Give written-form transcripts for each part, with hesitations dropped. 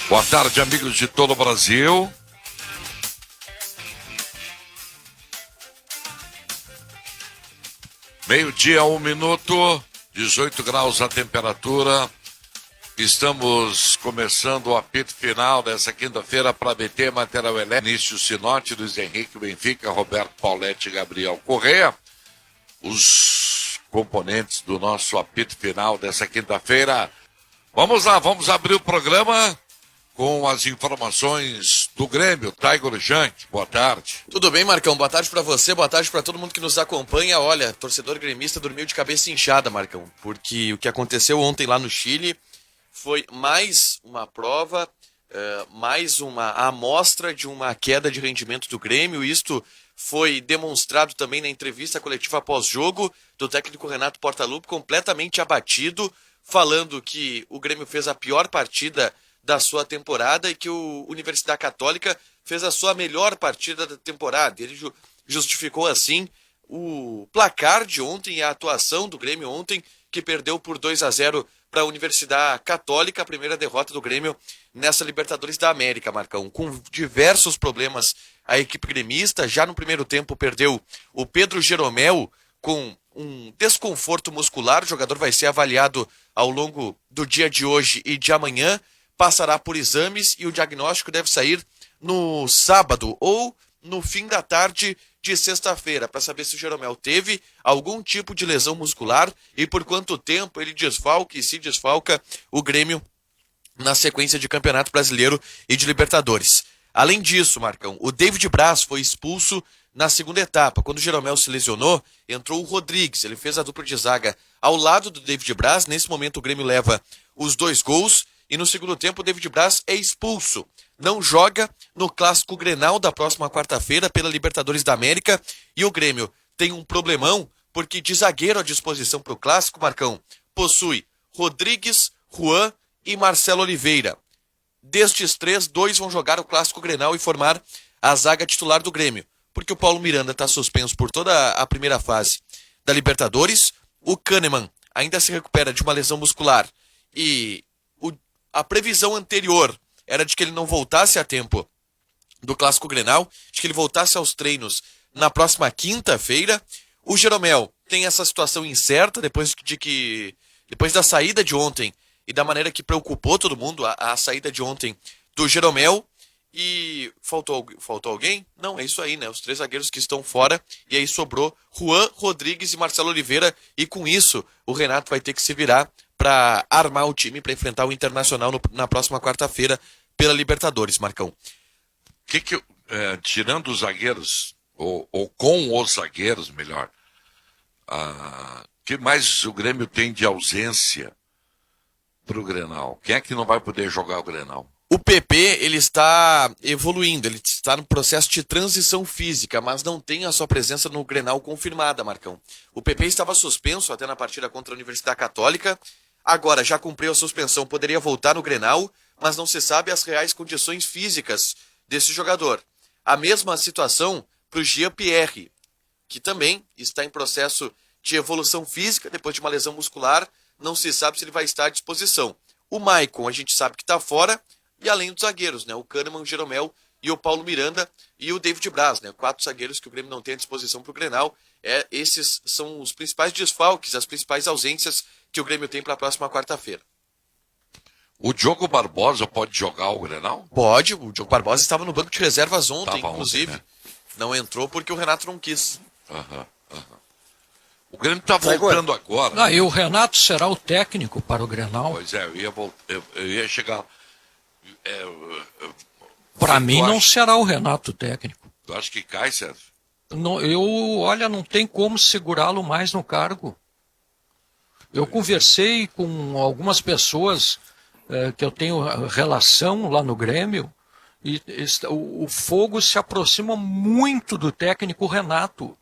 Boa tarde, amigos de todo o Brasil. Meio-dia, 1 minuto, 18 graus a temperatura. Estamos começando o apito final dessa quinta-feira para BT Material Elétrico. Início Sinote, Luiz Henrique Benfica, Roberto Pauletti e Gabriel Correia. Os componentes do nosso apito final dessa quinta-feira. Vamos lá, vamos abrir o programa com as informações do Grêmio. Tiger Junk, boa tarde. Tudo bem, Marcão? Boa tarde pra você, boa tarde pra todo mundo que nos acompanha. Olha, torcedor gremista dormiu de cabeça inchada, Marcão, porque o que aconteceu ontem lá no Chile foi mais uma prova, mais uma amostra de uma queda de rendimento do Grêmio. Isto foi demonstrado também na entrevista coletiva pós-jogo do técnico Renato Portaluppi, completamente abatido, falando que o Grêmio fez a pior partida da sua temporada e que o Universidade Católica fez a sua melhor partida da temporada. Ele justificou assim o placar de ontem e a atuação do Grêmio ontem, que perdeu por 2-0 para a Universidade Católica, a primeira derrota do Grêmio nessa Libertadores da América, Marcão. Com diversos problemas a equipe gremista, já no primeiro tempo perdeu o Pedro Jeromel com um desconforto muscular. O jogador vai ser avaliado ao longo do dia de hoje e de amanhã, passará por exames e o diagnóstico deve sair no sábado ou no fim da tarde de sexta-feira, para saber se o Jeromel teve algum tipo de lesão muscular e por quanto tempo ele desfalca e se desfalca o Grêmio na sequência de Campeonato Brasileiro e de Libertadores. Além disso, Marcão, o David Braz foi expulso na segunda etapa. Quando o Jeromel se lesionou, entrou o Rodrigues. Ele fez a dupla de zaga ao lado do David Braz. Nesse momento o Grêmio leva os 2 gols. E no segundo tempo o David Braz é expulso. Não joga no Clássico Grenal da próxima quarta-feira pela Libertadores da América. E o Grêmio tem um problemão, porque de zagueiro à disposição para o Clássico, Marcão, possui Rodrigues, Juan e Marcelo Oliveira. Destes 3, 2 vão jogar o Clássico Grenal e formar a zaga titular do Grêmio. Porque o Paulo Miranda está suspenso por toda a primeira fase da Libertadores. O Kahneman ainda se recupera de uma lesão muscular. E a previsão anterior era de que ele não voltasse a tempo do Clássico Grenal, de que ele voltasse aos treinos na próxima quinta-feira. O Jeromel tem essa situação incerta depois da saída de ontem e da maneira que preocupou todo mundo a saída de ontem do Jeromel. E faltou alguém? Não, é isso aí, né? Os 3 zagueiros que estão fora, e aí sobrou Juan, Rodrigues e Marcelo Oliveira, e com isso o Renato vai ter que se virar para armar o time para enfrentar o Internacional na próxima quarta-feira pela Libertadores, Marcão. Tirando os zagueiros, ou com os zagueiros, melhor, que mais o Grêmio tem de ausência para o Grenal? Quem é que não vai poder jogar o Grenal? O PP, ele está evoluindo, ele está no processo de transição física, mas não tem a sua presença no Grenal confirmada, Marcão. O PP estava suspenso até na partida contra a Universidade Católica, agora já cumpriu a suspensão, poderia voltar no Grenal, mas não se sabe as reais condições físicas desse jogador. A mesma situação para o Jean-Pierre, que também está em processo de evolução física depois de uma lesão muscular, não se sabe se ele vai estar à disposição. O Maicon, a gente sabe que está fora, e além dos zagueiros, né? O Kahneman, o Jeromel e o Paulo Miranda e o David Braz, né? 4 zagueiros que o Grêmio não tem à disposição para o Grenal. Esses são os principais desfalques, as principais ausências que o Grêmio tem para a próxima quarta-feira. O Diogo Barbosa pode jogar o Grenal? Pode, o Diogo Barbosa estava no banco de reservas ontem, inclusive. Ontem, né? Não entrou porque o Renato não quis. O Grêmio está voltando agora. E o Renato será o técnico para o Grenal? Pois é, eu ia chegar. Para mim não será o Renato técnico. Tu acha que cai, Sérgio? Não tem como segurá-lo mais no cargo. Eu conversei com algumas pessoas que eu tenho relação lá no Grêmio e o fogo se aproxima muito do técnico Renato,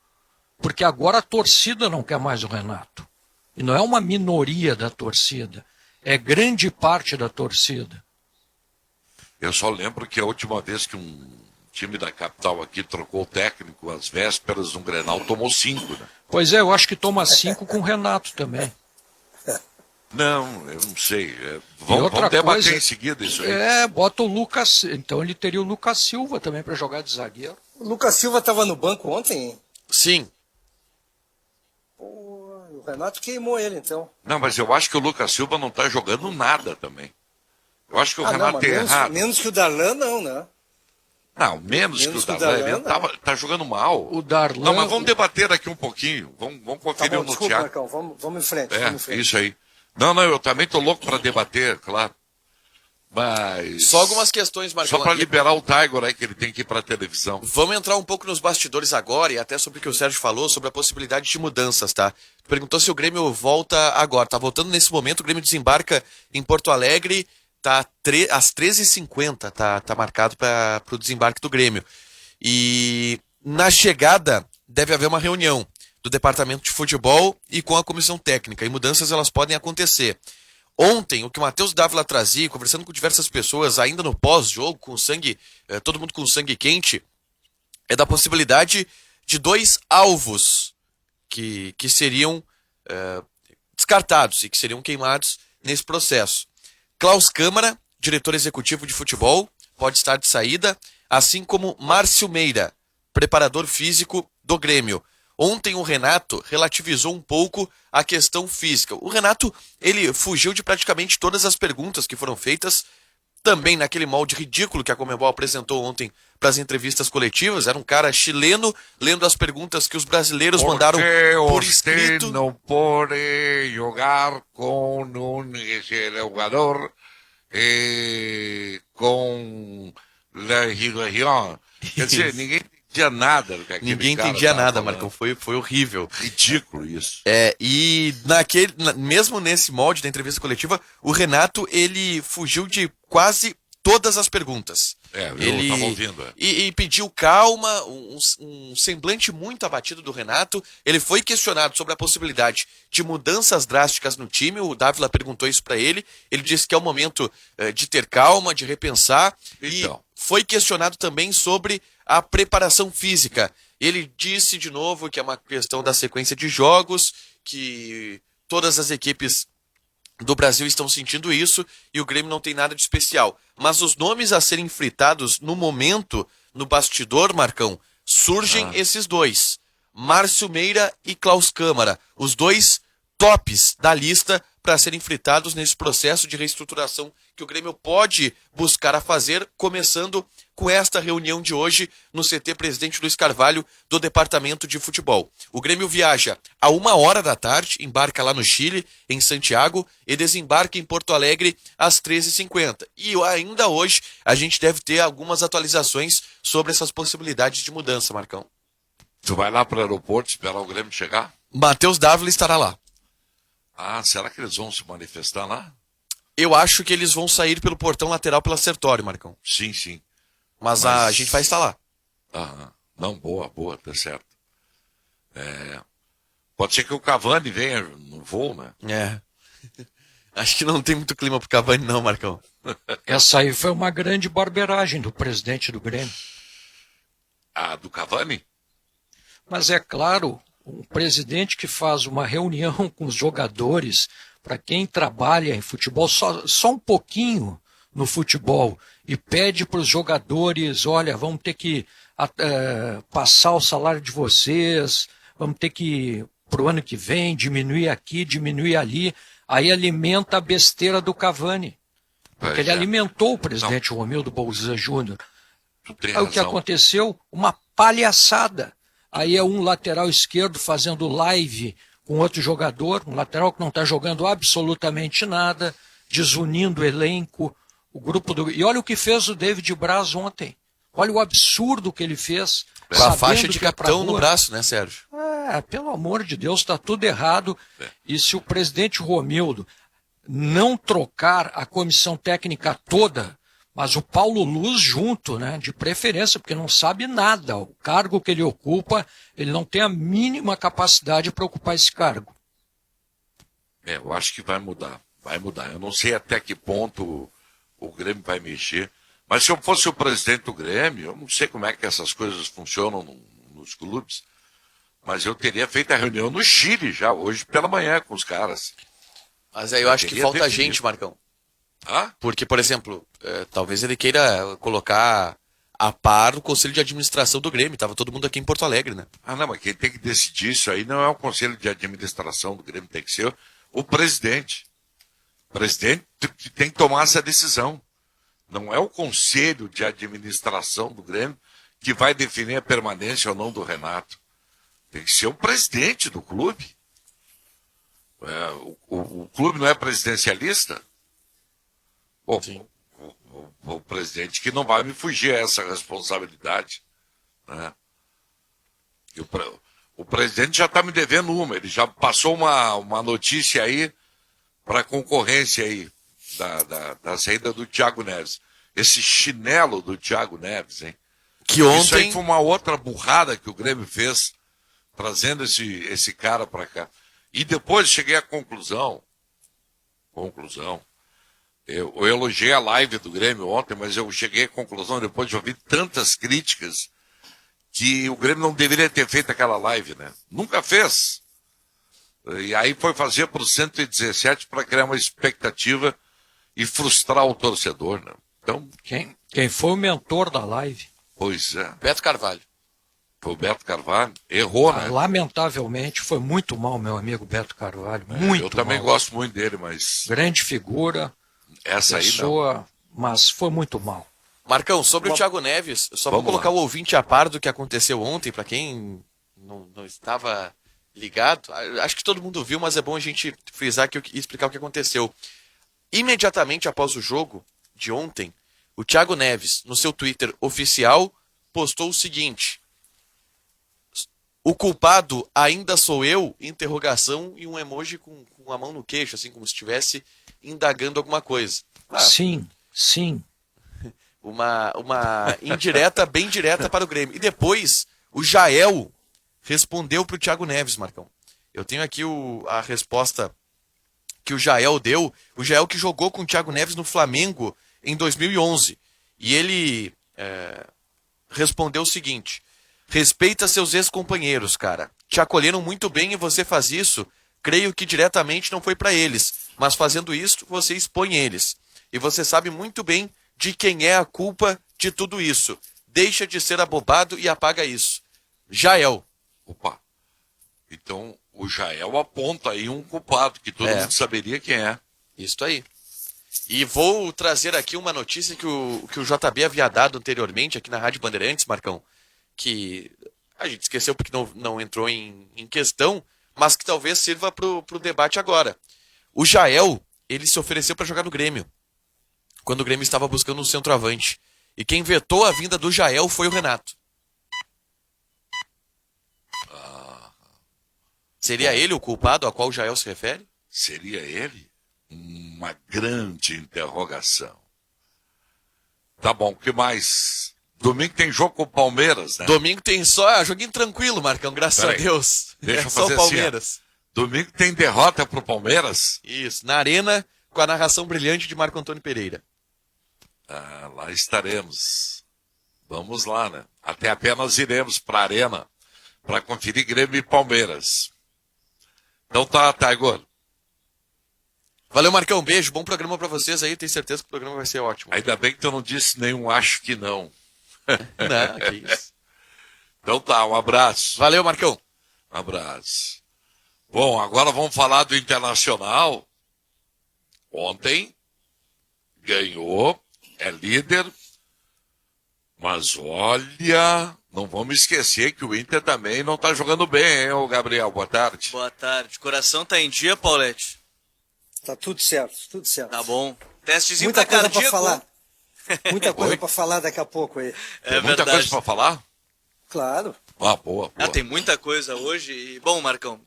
porque agora a torcida não quer mais o Renato. E não é uma minoria da torcida, é grande parte da torcida. Eu só lembro que a última vez que um time da capital aqui trocou o técnico, às vésperas de um Grenal, tomou 5, né? Pois é, eu acho que toma 5 com o Renato também. Não, eu não sei. outra Vamos debater coisa, em seguida isso aí. bota o Lucas. Então ele teria o Lucas Silva também para jogar de zagueiro. O Lucas Silva estava no banco ontem? Sim. Pô, o Renato queimou ele, então. Não, mas eu acho que o Lucas Silva não está jogando nada também. Eu acho que o Renato mas tem errado. menos que o Darlan, não, né? Não, menos que o Darlan. Ele tá jogando mal. O Darlan. Não, mas vamos debater aqui um pouquinho. Vamos conferir Tá bom, o desculpa, noticiário. Marcão, vamos em frente, É, vamos em frente. isso aí. Não, eu também tô louco para debater, claro. Mas... Só algumas questões, Marcão. Só para liberar o Tiger aí, que ele tem que ir para televisão. Vamos entrar um pouco nos bastidores agora e até sobre o que o Sérgio falou, sobre a possibilidade de mudanças, tá? Perguntou se o Grêmio volta agora. Tá voltando nesse momento, o Grêmio desembarca em Porto Alegre, tá às 13h50, tá marcado para o desembarque do Grêmio. E na chegada deve haver uma reunião do Departamento de Futebol e com a Comissão Técnica. E mudanças elas podem acontecer. Ontem, o que o Matheus Dávila trazia, conversando com diversas pessoas, ainda no pós-jogo, com sangue, todo mundo com sangue quente, é da possibilidade de 2 alvos que seriam descartados e que seriam queimados nesse processo. Klaus Câmara, diretor executivo de futebol, pode estar de saída, assim como Márcio Meira, preparador físico do Grêmio. Ontem o Renato relativizou um pouco a questão física. O Renato, ele fugiu de praticamente todas as perguntas que foram feitas, também naquele molde ridículo que a Conmebol apresentou ontem para as entrevistas coletivas. Era um cara chileno lendo as perguntas que os brasileiros mandaram por escrito. Não pode jogar com um jogador com la região. Quer dizer, ninguém entendia nada do que aquele Ninguém cara entendia tava nada, falando. Marcão. Foi horrível. Ridículo isso. E mesmo nesse molde da entrevista coletiva, o Renato, ele fugiu de quase todas as perguntas. Eu tava ouvindo. E pediu calma, um semblante muito abatido do Renato. Ele foi questionado sobre a possibilidade de mudanças drásticas no time. O Dávila perguntou isso para ele. Ele disse que é o momento de ter calma, de repensar. Então. E foi questionado também sobre a preparação física. Ele disse de novo que é uma questão da sequência de jogos, que todas as equipes do Brasil estão sentindo isso e o Grêmio não tem nada de especial. Mas os nomes a serem fritados no momento, no bastidor, Marcão, surgem esses 2. Márcio Meira e Klaus Câmara. Os 2 tops da lista para serem fritados nesse processo de reestruturação que o Grêmio pode buscar a fazer, começando com esta reunião de hoje no CT Presidente Luiz Carvalho do Departamento de Futebol. O Grêmio viaja a 13h, embarca lá no Chile, em Santiago, e desembarca em Porto Alegre às 13h50. E ainda hoje a gente deve ter algumas atualizações sobre essas possibilidades de mudança, Marcão. Tu vai lá para o aeroporto esperar o Grêmio chegar? Matheus Dávila estará lá. Ah, será que eles vão se manifestar lá? Eu acho que eles vão sair pelo portão lateral pela Sertório, Marcão. Sim. Mas a gente vai estar lá. Aham. Não, boa, tá certo. Pode ser que o Cavani venha no voo, né? Acho que não tem muito clima pro Cavani não, Marcão. Essa aí foi uma grande barbeiragem do presidente do Grêmio. Ah, do Cavani? Mas é claro, um presidente que faz uma reunião com os jogadores, para quem trabalha em futebol, só um pouquinho no futebol, e pede para os jogadores, olha, vamos ter que passar o salário de vocês, vamos ter que, para o ano que vem, diminuir aqui, diminuir ali, aí alimenta a besteira do Cavani. Porque ele alimentou o presidente Romildo Bolzan Júnior. Aí o que aconteceu? Uma palhaçada. Aí é um lateral esquerdo fazendo live com outro jogador, um lateral que não está jogando absolutamente nada, desunindo o elenco, o grupo do... E olha o que fez o David Braz ontem. Olha o absurdo que ele fez. Com a faixa de capitão no braço, né, Sérgio? Pelo amor de Deus, está tudo errado. E se o presidente Romildo não trocar a comissão técnica toda, mas o Paulo Luz junto, né, de preferência, porque não sabe nada. O cargo que ele ocupa, ele não tem a mínima capacidade para ocupar esse cargo. Eu acho que vai mudar. Eu não sei até que ponto o Grêmio vai mexer. Mas se eu fosse o presidente do Grêmio, eu não sei como é que essas coisas funcionam nos clubes, mas eu teria feito a reunião no Chile já, hoje pela manhã, com os caras. Mas aí eu acho que Teria falta definido. gente, Marcão. Ah? Porque, por exemplo, talvez ele queira colocar a par o conselho de administração do Grêmio. Tava todo mundo aqui em Porto Alegre, né? Ah, não, mas quem tem que decidir isso aí não é o conselho de administração do Grêmio, tem que ser o presidente. O presidente tem que tomar essa decisão. Não é o conselho de administração do Grêmio que vai definir a permanência ou não do Renato. Tem que ser o presidente do clube. O clube não é presidencialista? Bom, Sim. o presidente que não vai me fugir a essa responsabilidade. Né? E o presidente já está me devendo uma, ele já passou uma notícia aí para a concorrência aí da saída do Thiago Neves. Esse chinelo do Thiago Neves, hein? Que Isso aí ontem... foi uma outra burrada que o Grêmio fez, trazendo esse cara para cá. E depois cheguei à conclusão, eu elogiei a live do Grêmio ontem, mas eu cheguei à conclusão, depois de ouvir tantas críticas, que o Grêmio não deveria ter feito aquela live, né? Nunca fez. E aí foi fazer para o 117 para criar uma expectativa e frustrar o torcedor, né? Então, Quem foi o mentor da live? pois é, Beto Carvalho. foi o Beto Carvalho, errou, né? Lamentavelmente, foi muito mal, meu amigo Beto Carvalho. Muito Eu também mal. gosto muito dele, mas Grande figura, essa aí não. pessoa, mas foi muito mal. Marcão, sobre o Thiago Neves, só vou Vamos colocar lá. o ouvinte a par do que aconteceu ontem, para quem não estava ligado. Acho que todo mundo viu, mas é bom a gente frisar aqui e explicar o que aconteceu. Imediatamente após o jogo de ontem, o Thiago Neves, no seu Twitter oficial, postou o seguinte: o culpado ainda sou eu? Interrogação, e um emoji com a mão no queixo, assim como se estivesse indagando alguma coisa. Sim, sim. Uma indireta bem direta para o Grêmio. E depois, o Jael respondeu para o Thiago Neves, Marcão. Eu tenho aqui a resposta que o Jael deu. O Jael que jogou com o Thiago Neves no Flamengo em 2011. E ele respondeu o seguinte: respeita seus ex-companheiros, cara. Te acolheram muito bem e você faz isso. Creio que diretamente não foi para eles. Mas fazendo isso, você expõe eles. E você sabe muito bem de quem é a culpa de tudo isso. Deixa de ser abobado e apaga isso. Jael. Opa. Então, o Jael aponta aí um culpado, que todo mundo saberia quem é. Isso aí. E vou trazer aqui uma notícia que o JB havia dado anteriormente aqui na Rádio Bandeirantes, Marcão, que a gente esqueceu porque não entrou em questão, mas que talvez sirva para o debate agora. O Jael, ele se ofereceu para jogar no Grêmio, quando o Grêmio estava buscando um centroavante. E quem vetou a vinda do Jael foi o Renato. Seria ele o culpado a qual o Jael se refere? Seria ele? Uma grande interrogação. Tá bom, o que mais? Domingo tem jogo com o Palmeiras, né? Domingo tem só joguinho tranquilo, Marcão, graças Peraí, a Deus. deixa É eu só fazer o Palmeiras. Domingo tem derrota pro Palmeiras? Isso, na Arena, com a narração brilhante de Marco Antônio Pereira. Ah, lá estaremos. Vamos lá, né? Até apenas iremos pra Arena para conferir Grêmio e Palmeiras. Então tá, Igor. Valeu, Marcão, beijo, bom programa pra vocês aí, tenho certeza que o programa vai ser ótimo. Ainda bem que tu não disse nenhum acho que não. Não, que isso. Então tá, um abraço. Valeu, Marcão. Um abraço. Bom, agora vamos falar do Internacional. Ontem ganhou, é líder, mas olha, não vamos esquecer que o Inter também não tá jogando bem, hein, ô Gabriel? Boa tarde. Boa tarde. Coração tá em dia, Paulette? Tá tudo certo, tudo certo. Tá bom. Testezinho Muita tá coisa pra cardíaco. falar. Muita coisa Oi? pra falar daqui a pouco aí. Tem É muita verdade. coisa pra falar? Claro. Ah, boa. Tem muita coisa hoje. E, bom, Marcão,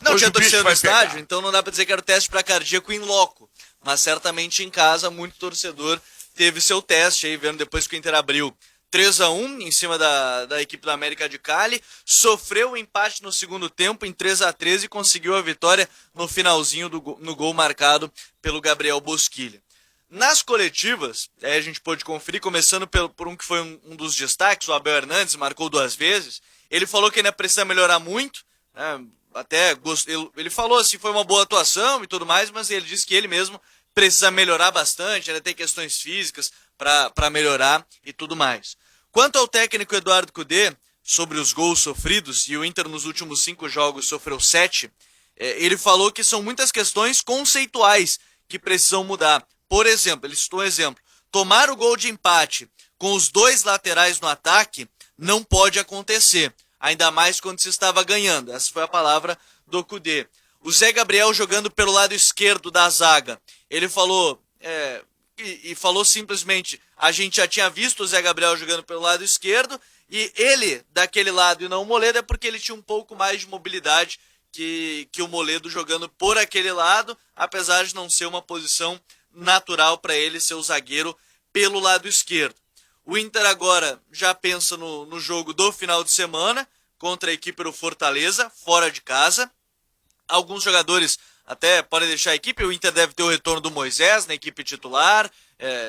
não Hoje tinha o bicho torcida no vai estádio, pegar. então não dá pra dizer que era o teste pra cardíaco in loco. Mas certamente em casa, muito torcedor teve seu teste aí, vendo depois que o Inter abriu 3-1 em cima da equipe da América de Cali, sofreu o empate no segundo tempo em 3-3 e conseguiu a vitória no finalzinho no gol marcado pelo Gabriel Bosquilha. Nas coletivas, a gente pôde conferir, começando por um que foi um dos destaques, o Abel Hernandes marcou 2 vezes. Ele falou que ainda precisa melhorar muito, né? ele falou assim, foi uma boa atuação e tudo mais, mas ele disse que ele mesmo precisa melhorar bastante, ainda tem questões físicas para melhorar e tudo mais. Quanto ao técnico Eduardo Cudê, sobre os gols sofridos, e o Inter nos últimos 5 jogos sofreu 7, ele falou que são muitas questões conceituais que precisam mudar. Por exemplo, ele citou um exemplo, tomar o gol de empate com os 2 laterais no ataque não pode acontecer, ainda mais quando se estava ganhando. Essa foi a palavra do Cudê. O Zé Gabriel jogando pelo lado esquerdo da zaga, ele falou, falou simplesmente, a gente já tinha visto o Zé Gabriel jogando pelo lado esquerdo, e ele daquele lado e não o Moledo é porque ele tinha um pouco mais de mobilidade que o Moledo jogando por aquele lado, apesar de não ser uma posição natural para ele ser o zagueiro pelo lado esquerdo. O Inter agora já pensa no jogo do final de semana contra a equipe do Fortaleza, fora de casa. Alguns jogadores até podem deixar a equipe, o Inter deve ter o retorno do Moisés na equipe titular,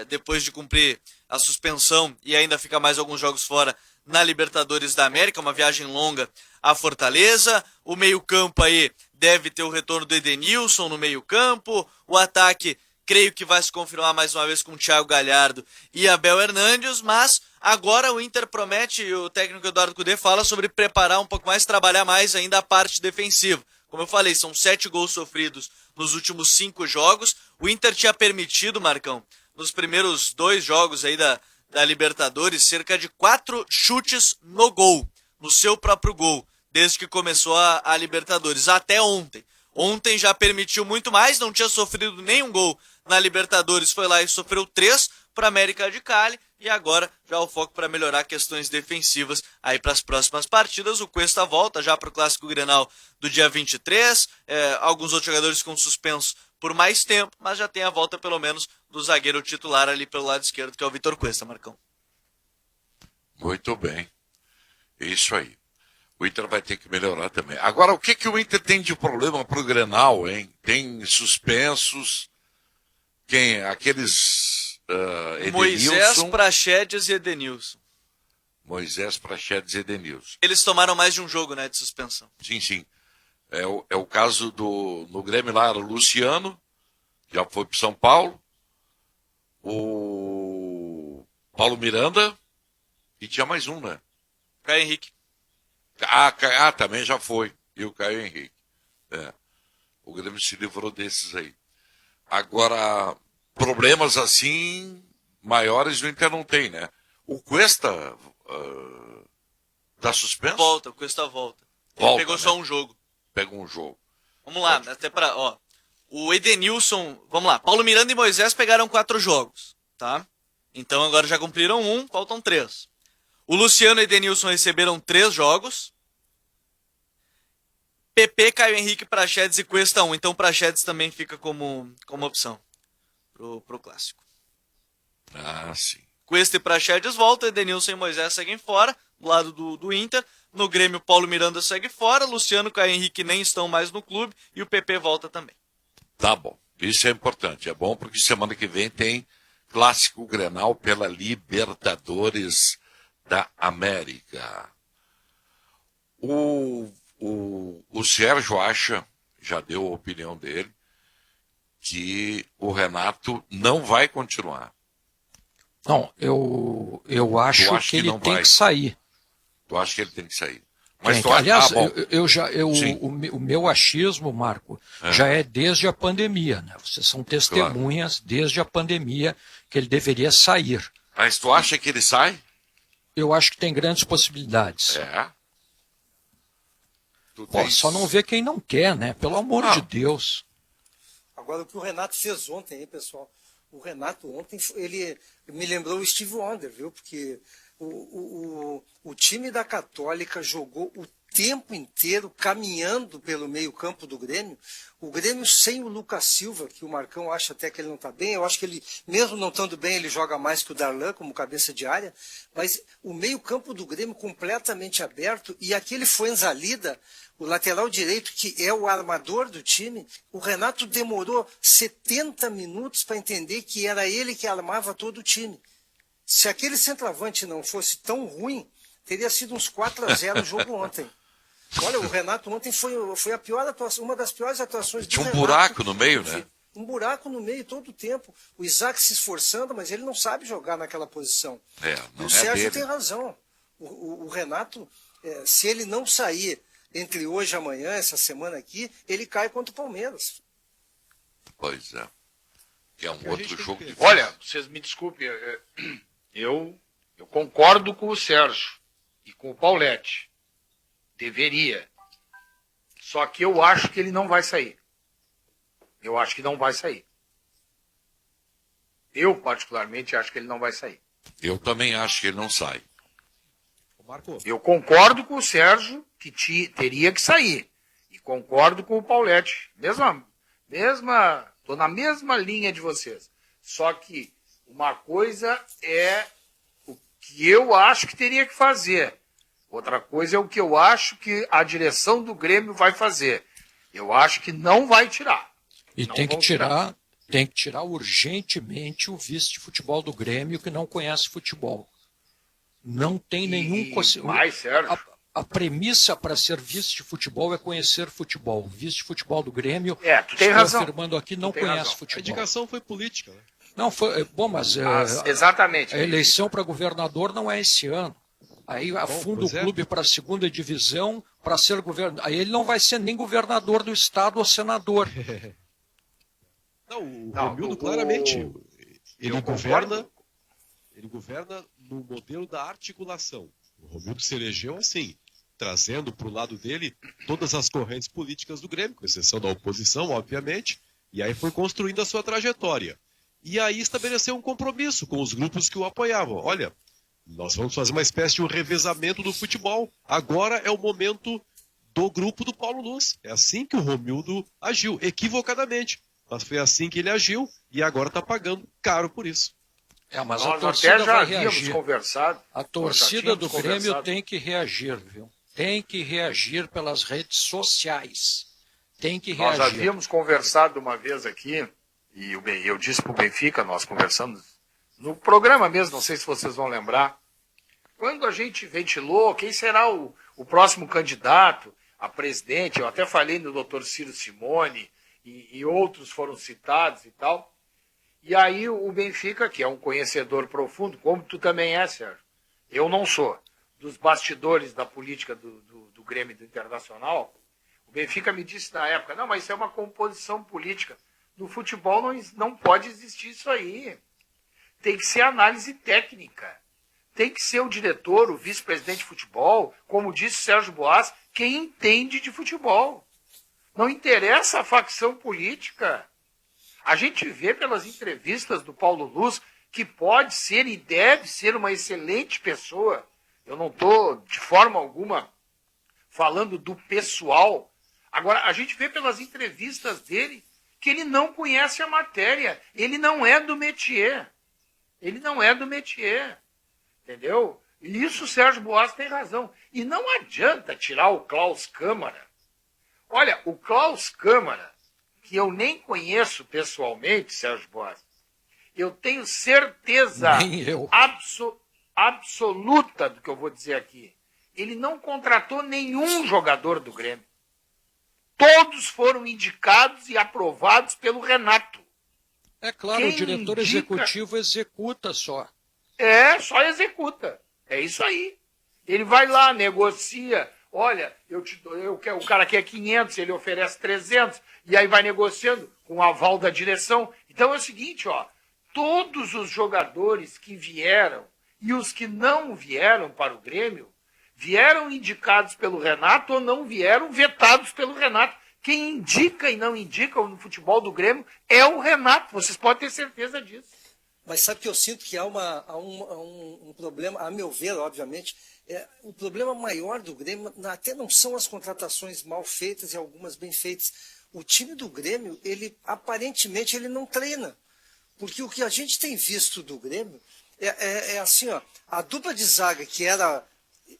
depois de cumprir a suspensão e ainda fica mais alguns jogos fora na Libertadores da América, uma viagem longa a Fortaleza. O meio-campo aí deve ter o retorno do Edenilson no meio-campo. O ataque, creio que vai se confirmar mais uma vez com o Thiago Galhardo e Abel Hernandes, mas agora o Inter promete, e o técnico Eduardo Cudê fala sobre preparar um pouco mais, trabalhar mais ainda a parte defensiva. Como eu falei, são 7 gols sofridos nos últimos 5 jogos. O Inter tinha permitido, Marcão, nos primeiros 2 jogos aí da Libertadores, cerca de 4 chutes no gol, no seu próprio gol, desde que começou a Libertadores, até ontem. Ontem já permitiu muito mais, não tinha sofrido nenhum gol na Libertadores, foi lá e sofreu 3 para América de Cali, e agora já o foco para melhorar questões defensivas aí para as próximas partidas. O Cuesta volta já para o Clássico Grenal do dia 23, alguns outros jogadores ficam suspensos por mais tempo, mas já tem a volta pelo menos do zagueiro titular ali pelo lado esquerdo, que é o Vitor Cuesta, Marcão. Muito bem. Isso aí. O Inter vai ter que melhorar também. Agora, o que o Inter tem de problema pro Grenal, hein? Tem suspensos, aqueles Moisés, Edenilson, Praxedes e Edenilson. Moisés, Praxedes e Edenilson. Eles tomaram mais de um jogo, né, de suspensão. Sim, sim. É o caso no Grêmio lá, era o Luciano, já foi pro São Paulo, o Paulo Miranda, e tinha mais um, né? Caio Henrique. Também já foi. E o Caio Henrique. O Grêmio se livrou desses aí. Agora, problemas assim, maiores o Inter não tem, né? O Cuesta tá suspenso? O Cuesta volta. Volta, pegou né? só um jogo. Pega um jogo. Vamos lá, até para, o Edenilson, vamos lá, Paulo Miranda e Moisés pegaram 4 jogos, tá? Então agora já cumpriram 1, faltam 3. O Luciano e Edenilson receberam 3 jogos. PP, Caio Henrique, Praxedes e Cuesta 1. Então Praxedes também fica como opção pro Clássico. Sim. Cuesta e Praxedes voltam, Edenilson e Moisés seguem fora, do lado do Inter. No Grêmio, Paulo Miranda segue fora, Luciano e Caio Henrique nem estão mais no clube e o PP volta também. Tá bom. Isso é importante. É bom porque semana que vem tem Clássico Grenal pela Libertadores da América. O Sérgio acha, já deu a opinião dele, que o Renato não vai continuar. Não, eu acho que ele tem vai? que sair. Tu acha que ele tem que sair? Mas tu Aliás, bom. o meu achismo, Marco, já é desde a pandemia, né? Vocês são testemunhas desde a pandemia que ele deveria sair. Mas tu acha que ele sai? Eu acho que tem grandes possibilidades. Só não vê quem não quer, né? Pelo amor de Deus. Agora, o que o Renato fez ontem, hein, pessoal? O Renato ontem, ele me lembrou o Steve Wonder, viu? Porque o time da Católica jogou o tempo inteiro caminhando pelo meio-campo do Grêmio. O Grêmio sem o Lucas Silva, que o Marcão acha até que ele não está bem. Eu acho que ele, mesmo não estando bem, ele joga mais que o Darlan como cabeça de área. Mas o meio-campo do Grêmio completamente aberto. E aquele Fuenzalida, o lateral direito, que é o armador do time, o Renato demorou 70 minutos para entender que era ele que armava todo o time. Se aquele centroavante não fosse tão ruim, teria sido uns 4-0 o jogo ontem. Olha, o Renato ontem foi a pior atuação, uma das piores atuações do Tinha um Renato. buraco no meio, né? Um buraco no meio todo o tempo. O Isaac se esforçando, mas ele não sabe jogar naquela posição. Não o é Sérgio dele. tem razão. O Renato, se ele não sair entre hoje e amanhã, essa semana aqui, ele cai contra o Palmeiras. Pois é. Que é um outro jogo de... Olha, vocês me desculpem, eu concordo com o Sérgio e com o Pauletti. Deveria. Só que eu acho que ele não vai sair. Eu acho que não vai sair. Eu, particularmente, acho que ele não vai sair. Eu também acho que ele não sai. Marco, Eu concordo com o Sérgio que teria que sair. E concordo com o Pauletti. Tô na mesma linha de vocês. Só que uma coisa é o que eu acho que teria que fazer. Outra coisa é o que eu acho que a direção do Grêmio vai fazer. Eu acho que não vai tirar. E Não tem que vão tirar urgentemente o vice de futebol do Grêmio que não conhece futebol. Não tem nenhum... Mais, Sérgio. A premissa para ser vice de futebol é conhecer futebol. O vice de futebol do Grêmio, Tu tem estou razão. afirmando aqui, não Tu tem conhece razão. a futebol. indicação foi política, né? Não, foi bom, mas Exatamente. a eleição para governador não é esse ano. Aí afunda o pois é. clube para a segunda divisão para ser governador. Aí ele não vai ser nem governador do estado ou senador. Não, o Não, Romildo claramente, ele eu governa, concordo. ele governa no modelo da articulação. O Romildo se elegeu assim, trazendo para o lado dele todas as correntes políticas do Grêmio, com exceção da oposição, obviamente, e aí foi construindo a sua trajetória. E aí estabeleceu um compromisso com os grupos que o apoiavam. Olha, nós vamos fazer uma espécie de um revezamento do futebol. Agora é o momento do grupo do Paulo Luz. É assim que o Romildo agiu, equivocadamente. Mas foi assim que ele agiu e agora está pagando caro por isso. Mas a Nós torcida até já vai havíamos reagir. conversado. A Nós já torcida tínhamos do Grêmio conversado. tem que reagir, viu? Tem que reagir pelas redes sociais. Tem que Nós reagir. havíamos conversado uma vez aqui, e eu disse para o Benfica, nós conversamos no programa mesmo, não sei se vocês vão lembrar, quando a gente ventilou quem será o próximo candidato a presidente, eu até falei no Dr. Ciro Simone, e outros foram citados e tal, e aí o Benfica, que é um conhecedor profundo, como tu também é, Sérgio, eu não sou, dos bastidores da política do Grêmio e do Internacional, o Benfica me disse na época, não, mas isso é uma composição política. No futebol não pode existir isso aí. Tem que ser análise técnica. Tem que ser o diretor, o vice-presidente de futebol, como disse o Sérgio Boas, quem entende de futebol. Não interessa a facção política. A gente vê pelas entrevistas do Paulo Luz que pode ser e deve ser uma excelente pessoa. Eu não estou, de forma alguma, falando do pessoal. Agora, a gente vê pelas entrevistas dele que ele não conhece a matéria. Ele não é do métier. Ele não é do métier. Entendeu? E isso o Sérgio Boas tem razão. E não adianta tirar o Klaus Câmara. Olha, o Klaus Câmara, que eu nem conheço pessoalmente, Sérgio Boas, eu tenho certeza Nem eu. absoluta do que eu vou dizer aqui. Ele não contratou nenhum jogador do Grêmio. Todos foram indicados e aprovados pelo Renato. É claro, Quem o diretor indica- executivo executa só. Só executa. É isso aí. Ele vai lá, negocia. Olha, o cara quer 500, ele oferece 300. E aí vai negociando com o aval da direção. Então é o seguinte, ó. Todos os jogadores que vieram e os que não vieram para o Grêmio, vieram indicados pelo Renato ou não vieram vetados pelo Renato. Quem indica e não indica no futebol do Grêmio é o Renato. Vocês podem ter certeza disso. Mas sabe que eu sinto que há um problema, a meu ver, obviamente, o problema maior do Grêmio até não são as contratações mal feitas e algumas bem feitas. O time do Grêmio, aparentemente, ele não treina. Porque o que a gente tem visto do Grêmio é assim, ó, a dupla de zaga que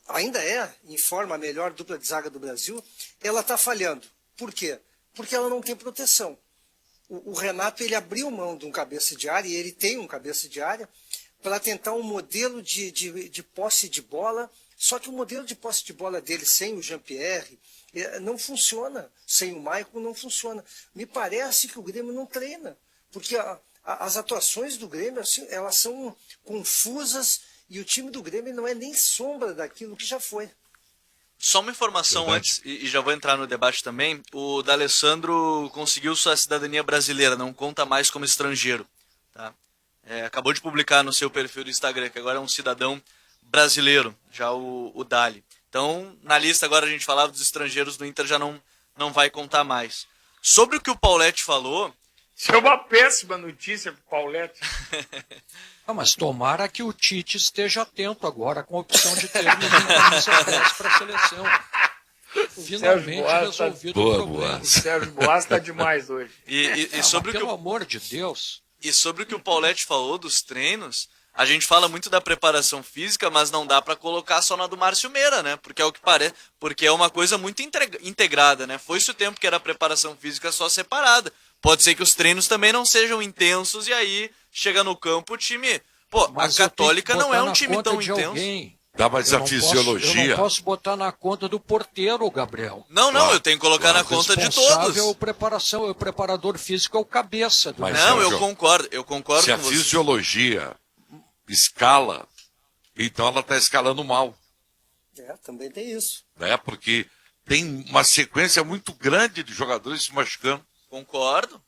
ainda é, em forma, a melhor dupla de zaga do Brasil, ela está falhando. Por quê? Porque ela não tem proteção. O Renato, ele abriu mão de um cabeça de área, e ele tem um cabeça de área, para tentar um modelo de posse de bola Só que o modelo de posse de bola dele sem o Jean-Pierre não funciona. Sem o Maicon não funciona. Me parece que o Grêmio não treina. Porque as atuações do Grêmio assim, elas são confusas e o time do Grêmio não é nem sombra daquilo que já foi. Só uma informação antes, e já vou entrar no debate também, o D'Alessandro conseguiu sua cidadania brasileira, não conta mais como estrangeiro. Tá? Acabou de publicar no seu perfil do Instagram, que agora é um cidadão brasileiro, já o Dali. Então, na lista agora a gente falava dos estrangeiros do Inter, já não vai contar mais. Sobre o que o Pauletti falou... Isso é uma péssima notícia pro Pauletti. Mas tomara que o Tite esteja atento agora com a opção de termos um camisa 10 para a seleção. Finalmente resolvido o problema. O Sérgio Boas está demais hoje. E sobre pelo amor de Deus. E sobre o que o Pauletti falou dos treinos, a gente fala muito da preparação física, mas não dá para colocar só na do Márcio Meira, né? Porque é o que parece, porque é uma coisa muito integrada, né? Foi-se o tempo que era preparação física só separada. Pode ser que os treinos também não sejam intensos e aí chega no campo o time... Pô, Mas a Católica não é um time tão intenso. Dá mais a fisiologia. Eu não posso botar na conta do porteiro, Gabriel. Não, eu tenho que colocar na conta de todos. O preparador físico é o cabeça. Não, eu concordo com você. Se a fisiologia escala, então ela está escalando mal. Também tem isso. Né? Porque tem uma sequência muito grande de jogadores se machucando. Concordo.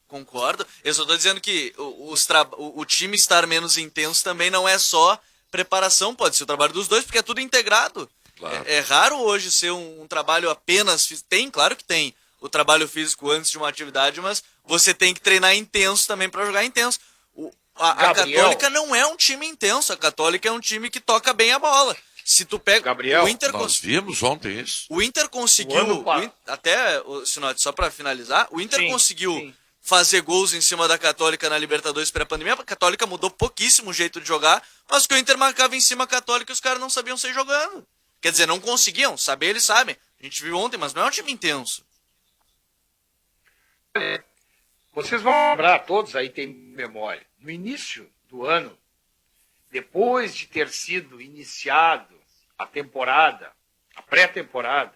Eu só estou dizendo que o time estar menos intenso também não é só preparação, pode ser o trabalho dos dois, porque é tudo integrado. Claro. É raro hoje ser um trabalho apenas... Claro que tem o trabalho físico antes de uma atividade, mas você tem que treinar intenso também para jogar intenso. A Católica não é um time intenso, a Católica é um time que toca bem a bola. Se tu pega... Gabriel, o Inter nós vimos ontem isso. O Inter conseguiu... Até, Sinote, só para finalizar, o Inter conseguiu fazer gols em cima da Católica na Libertadores pré-pandemia. A Católica mudou pouquíssimo o jeito de jogar, mas que o Inter marcava em cima a Católica e os caras não sabiam sair jogando. Quer dizer, não conseguiam. Saber, eles sabem. A gente viu ontem, mas não é um time intenso. Vocês vão lembrar, todos aí têm memória. No início do ano, depois de ter sido iniciado a temporada, a pré-temporada,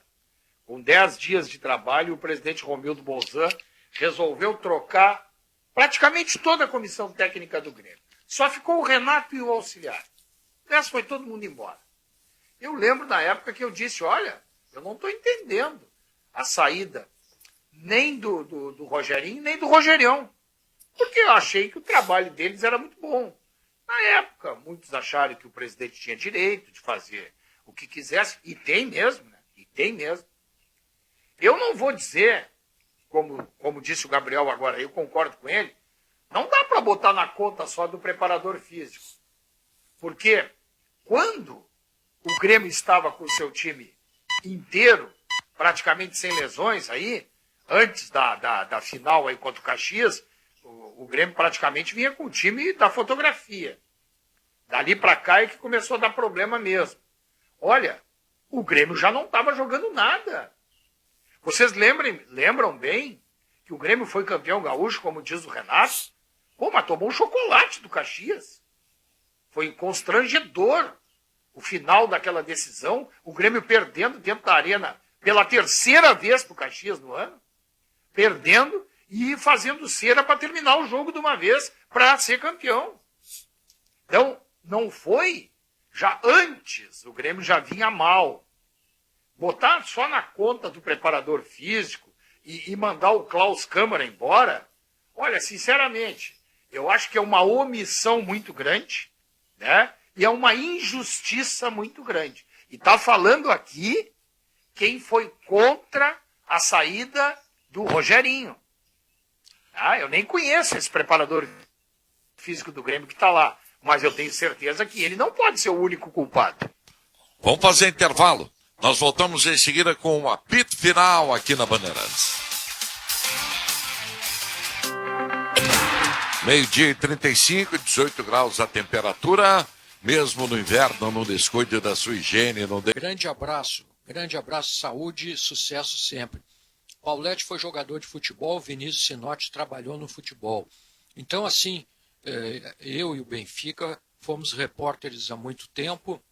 com 10 dias de trabalho, o presidente Romildo Bolzan resolveu trocar praticamente toda a comissão técnica do Grêmio. Só ficou o Renato e o auxiliar. O resto foi todo mundo embora. Eu lembro na época que eu disse, olha, eu não estou entendendo a saída nem do Rogerinho, nem do Rogerião. Porque eu achei que o trabalho deles era muito bom. Na época, muitos acharam que o presidente tinha direito de fazer o que quisesse, e tem mesmo, né? E tem mesmo. Eu não vou dizer, como disse o Gabriel agora, eu concordo com ele, não dá para botar na conta só do preparador físico. Porque quando o Grêmio estava com o seu time inteiro, praticamente sem lesões aí, antes da final aí contra o Caxias, o Grêmio praticamente vinha com o time da fotografia. Dali para cá é que começou a dar problema mesmo. Olha, o Grêmio já não estava jogando nada. Vocês lembram bem que o Grêmio foi campeão gaúcho, como diz o Renato? Pô, mas tomou um chocolate do Caxias. Foi constrangedor o final daquela decisão, o Grêmio perdendo dentro da arena pela terceira vez para o Caxias no ano. Perdendo e fazendo cera para terminar o jogo de uma vez para ser campeão. Então, não foi... Já antes, o Grêmio já vinha mal. Botar só na conta do preparador físico e mandar o Klaus Câmara embora, olha, sinceramente, eu acho que é uma omissão muito grande, né? E é uma injustiça muito grande. E está falando aqui quem foi contra a saída do Rogerinho. Eu nem conheço esse preparador físico do Grêmio que está lá. Mas eu tenho certeza que ele não pode ser o único culpado. Vamos fazer intervalo. Nós voltamos em seguida com o apito final aqui na Bandeirantes. 12h35, 18 graus a temperatura. Mesmo no inverno, não descuide da sua higiene. Grande abraço, saúde e sucesso sempre. Pauletti foi jogador de futebol, Vinícius Sinotti trabalhou no futebol. Então, assim, eu e o Benfica fomos repórteres há muito tempo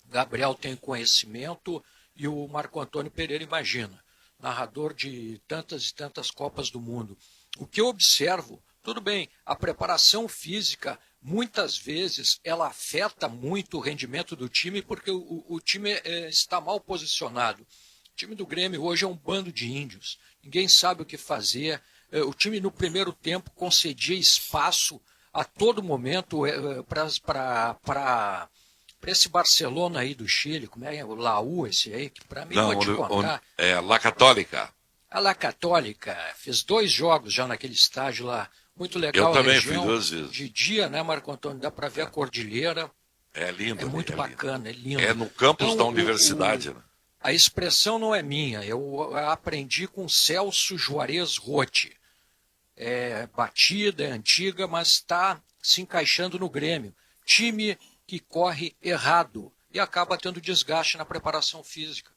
Gabriel tem conhecimento e o Marco Antônio Pereira imagina, narrador de tantas e tantas Copas do Mundo. O que eu observo, tudo bem, a preparação física, muitas vezes, ela afeta muito o rendimento do time, porque o time está mal posicionado. O time do Grêmio hoje é um bando de índios, ninguém sabe o que fazer. O time no primeiro tempo concedia espaço a todo momento para esse Barcelona aí do Chile, como é o Laú esse aí, que para mim Não, vou te contar. é La Católica. A La Católica, fiz 2 jogos já naquele estádio lá, muito legal. Eu também região, fui 2 vezes. De dia, né, Marco Antônio, dá para ver a cordilheira, É lindo. é muito bacana, é lindo. É no campus Então, da universidade, né? A expressão não é minha, eu aprendi com Celso Juarez Rotti. É batida, é antiga, mas está se encaixando no Grêmio. Time que corre errado e acaba tendo desgaste na preparação física.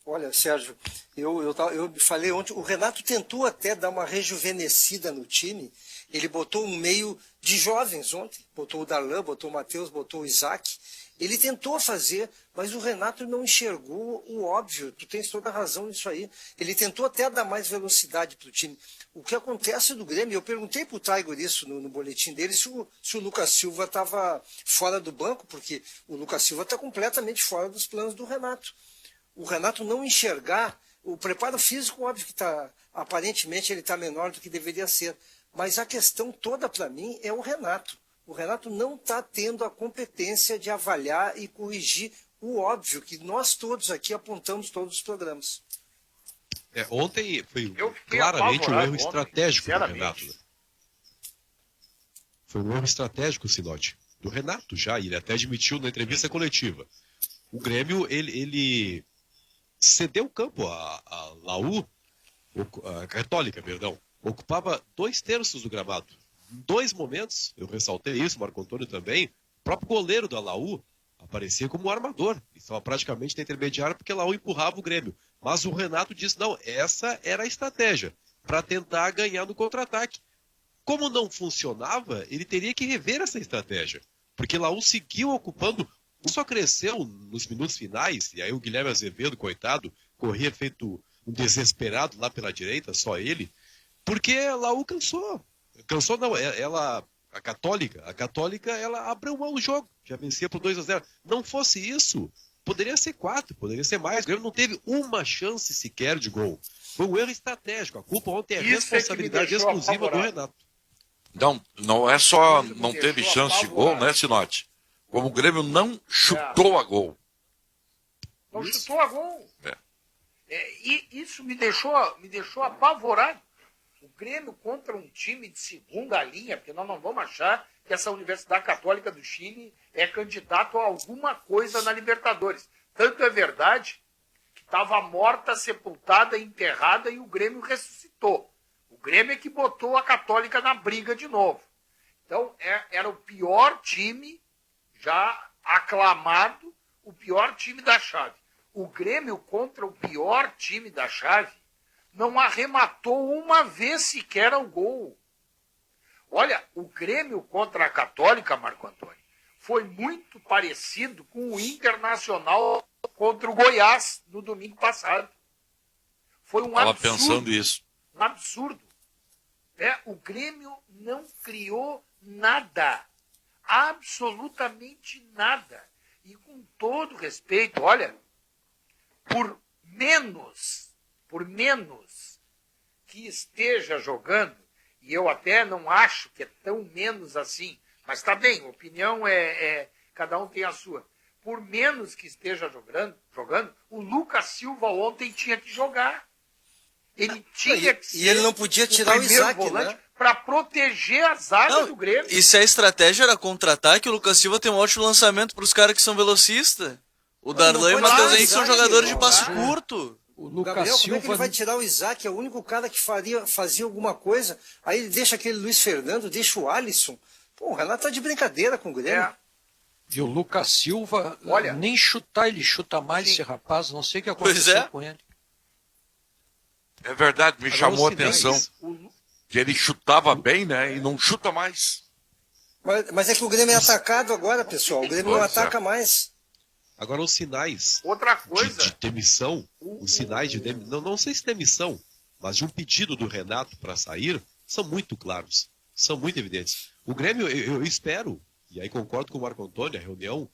Olha, Sérgio, eu falei ontem, o Renato tentou até dar uma rejuvenescida no time. Ele botou um meio de jovens ontem. Botou o Darlan, botou o Matheus, botou o Isaac. Ele tentou fazer, mas o Renato não enxergou o óbvio. Tu tens toda a razão nisso aí. Ele tentou até dar mais velocidade para o time. O que acontece do Grêmio, eu perguntei para o Tiger isso no boletim dele, se o Lucas Silva estava fora do banco, porque o Lucas Silva está completamente fora dos planos do Renato. O Renato não enxergar, o preparo físico, óbvio que aparentemente ele está menor do que deveria ser, mas a questão toda para mim é o Renato. O Renato não está tendo a competência de avaliar e corrigir o óbvio que nós todos aqui apontamos todos os programas. Ontem foi claramente um erro estratégico do Renato. Né? Foi um erro estratégico, Sinote, do Renato já, ele até admitiu na entrevista coletiva. O Grêmio, ele cedeu o campo a Laú, a Católica, perdão, ocupava 2/3 do gramado. Em 2 momentos, eu ressaltei isso, Marco Antônio também, o próprio goleiro da Laú aparecia como armador, estava praticamente na intermediária porque Laú empurrava o Grêmio. Mas o Renato disse, não, essa era a estratégia, para tentar ganhar no contra-ataque. Como não funcionava, ele teria que rever essa estratégia, porque Laú seguiu ocupando. Só cresceu nos minutos finais, e aí o Guilherme Azevedo, coitado, corria feito um desesperado lá pela direita, só ele, porque Laú cansou. Cansou não, a Católica, ela abriu mão do jogo, já vencia por 2-0. Não fosse isso, poderia ser 4, poderia ser mais. O Grêmio não teve uma chance sequer de gol. Foi um erro estratégico, a culpa ontem é responsabilidade exclusiva do Renato. Não é só não teve chance de gol, né, Sinote? Como o Grêmio não chutou a gol. Não chutou a gol. E isso me deixou apavorado. O Grêmio contra um time de segunda linha, porque nós não vamos achar que essa Universidade Católica do Chile é candidato a alguma coisa na Libertadores. Tanto é verdade que estava morta, sepultada, enterrada e o Grêmio ressuscitou. O Grêmio é que botou a Católica na briga de novo. Então, era o pior time, já aclamado, o pior time da chave. O Grêmio contra o pior time da chave não arrematou uma vez sequer ao gol. Olha, o Grêmio contra a Católica, Marco Antônio, foi muito parecido com o Internacional contra o Goiás no domingo passado. Foi um absurdo. Estava pensando isso. Um absurdo. O Grêmio não criou nada. Absolutamente nada. E com todo respeito, olha, por menos que esteja jogando, e eu até não acho que é tão menos assim, mas tá bem, opinião cada um tem a sua. Por menos que esteja jogando, o Lucas Silva ontem tinha que jogar. Ele tinha que ser. E ele não podia tirar o Isaac, né? Para proteger a zaga do Grêmio. E se a estratégia era contra-ataque, o Lucas Silva tem um ótimo lançamento para os caras que são velocistas. O Darlan e o Matheus Henrique são jogadores de passe curto. O Lucas Gabriel, Silva... como é que ele vai tirar o Isaac? É o único cara que fazia alguma coisa. Aí ele deixa aquele Luiz Fernando, deixa o Alisson. Pô, o Renato tá de brincadeira com o Grêmio. E o Lucas Silva, olha, nem chutar ele chuta mais, esse rapaz. Não sei o que aconteceu com ele. É verdade, me chamou a atenção que ele chutava bem, né? E não chuta mais. Mas é que o Grêmio é atacado agora, pessoal. O Grêmio não Pois é. ataca mais. Agora, os sinais Outra de coisa, demissão, os sinais de demissão, não sei se demissão, mas de um pedido do Renato para sair, são muito claros, são muito evidentes. O Grêmio, eu espero, e aí concordo com o Marco Antônio, a reunião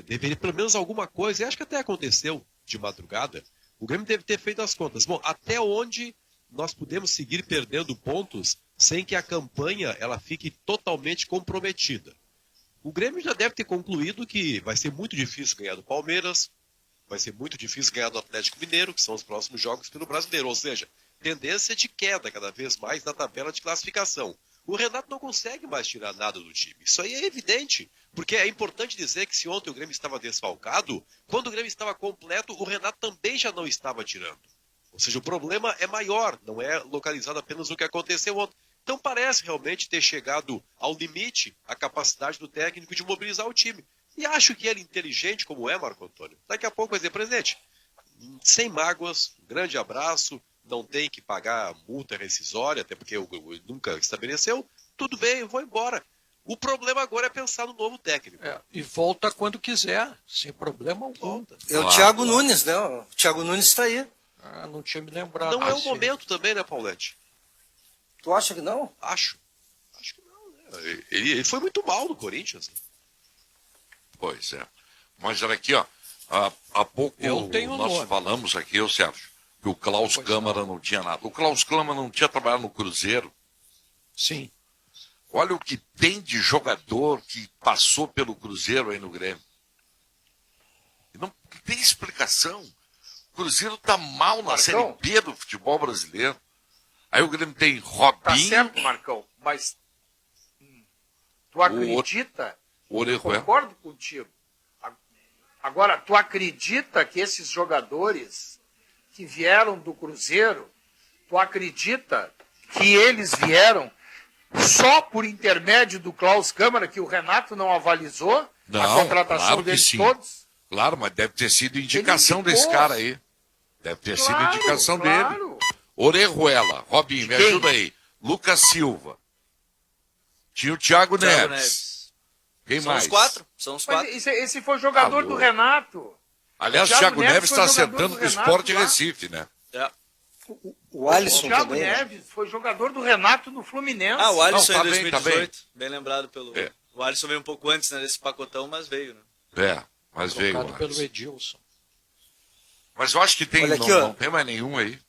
deveria pelo menos alguma coisa, e acho que até aconteceu de madrugada, o Grêmio deve ter feito as contas. Bom, até onde nós podemos seguir perdendo pontos sem que a campanha ela fique totalmente comprometida? O Grêmio já deve ter concluído que vai ser muito difícil ganhar do Palmeiras, vai ser muito difícil ganhar do Atlético Mineiro, que são os próximos jogos pelo Brasileiro. Ou seja, tendência de queda cada vez mais na tabela de classificação. O Renato não consegue mais tirar nada do time. Isso aí é evidente, porque é importante dizer que se ontem o Grêmio estava desfalcado, quando o Grêmio estava completo, o Renato também já não estava tirando. Ou seja, o problema é maior, não é localizado apenas no que aconteceu ontem. Então parece realmente ter chegado ao limite a capacidade do técnico de mobilizar o time. E acho que ele, inteligente como é, Marco Antônio, daqui a pouco vai dizer, presidente, sem mágoas, um grande abraço, não tem que pagar multa rescisória, até porque nunca estabeleceu, tudo bem, eu vou embora. O problema agora é pensar no novo técnico. E volta quando quiser, sem problema algum. Volta. É o Claro, Thiago claro. Nunes, né? O Thiago Nunes está aí. Não tinha me lembrado. Não é o desse. momento também, né, Paulete? Tu acha que não? Acho que não, né? Ele foi muito mal no Corinthians. Né? Pois é. Mas olha aqui, ó. Há pouco Eu tenho nós nome. falamos aqui, ô Sérgio, que o Klaus Pois Câmara não tinha nada. O Klaus Câmara não tinha trabalhado no Cruzeiro. Sim. Olha o que tem de jogador que passou pelo Cruzeiro aí no Grêmio. E não tem explicação. O Cruzeiro tá mal na Marcão. Série B do futebol brasileiro. Aí o Grêmio tem tá Robinho, certo, Marcão, mas tu acredita, Orejuela. concordo contigo. Agora, tu acredita que esses jogadores que vieram do Cruzeiro, tu acredita que eles vieram só por intermédio do Klaus Câmara, que o Renato não avalizou Não, a contratação claro que deles sim. todos? Claro, mas deve ter sido indicação indicou. desse cara aí. Deve ter sido Claro, indicação dele. claro. Orejuela, Robinho, me Quem? ajuda aí. Lucas Silva. Tinha o Thiago Neves. Quem São mais? os quatro. São os Mas quatro. esse foi jogador Alô. do Renato. Aliás, o O Thiago Thiago Neves Neves está foi jogador sentando do com o Renato Sport lá. Recife, né? É. O Alisson O Thiago também. né? Neves foi jogador do Renato no Fluminense. Ah, o Alisson Não, em tá bem, 2018. Bem lembrado pelo. É. O Alisson veio um pouco antes, né, desse pacotão, mas veio, né? É, mas veio Trocado pelo antes. Edilson. Mas eu acho que tem, Olha não, aqui, ó. não tem mais nenhum aí.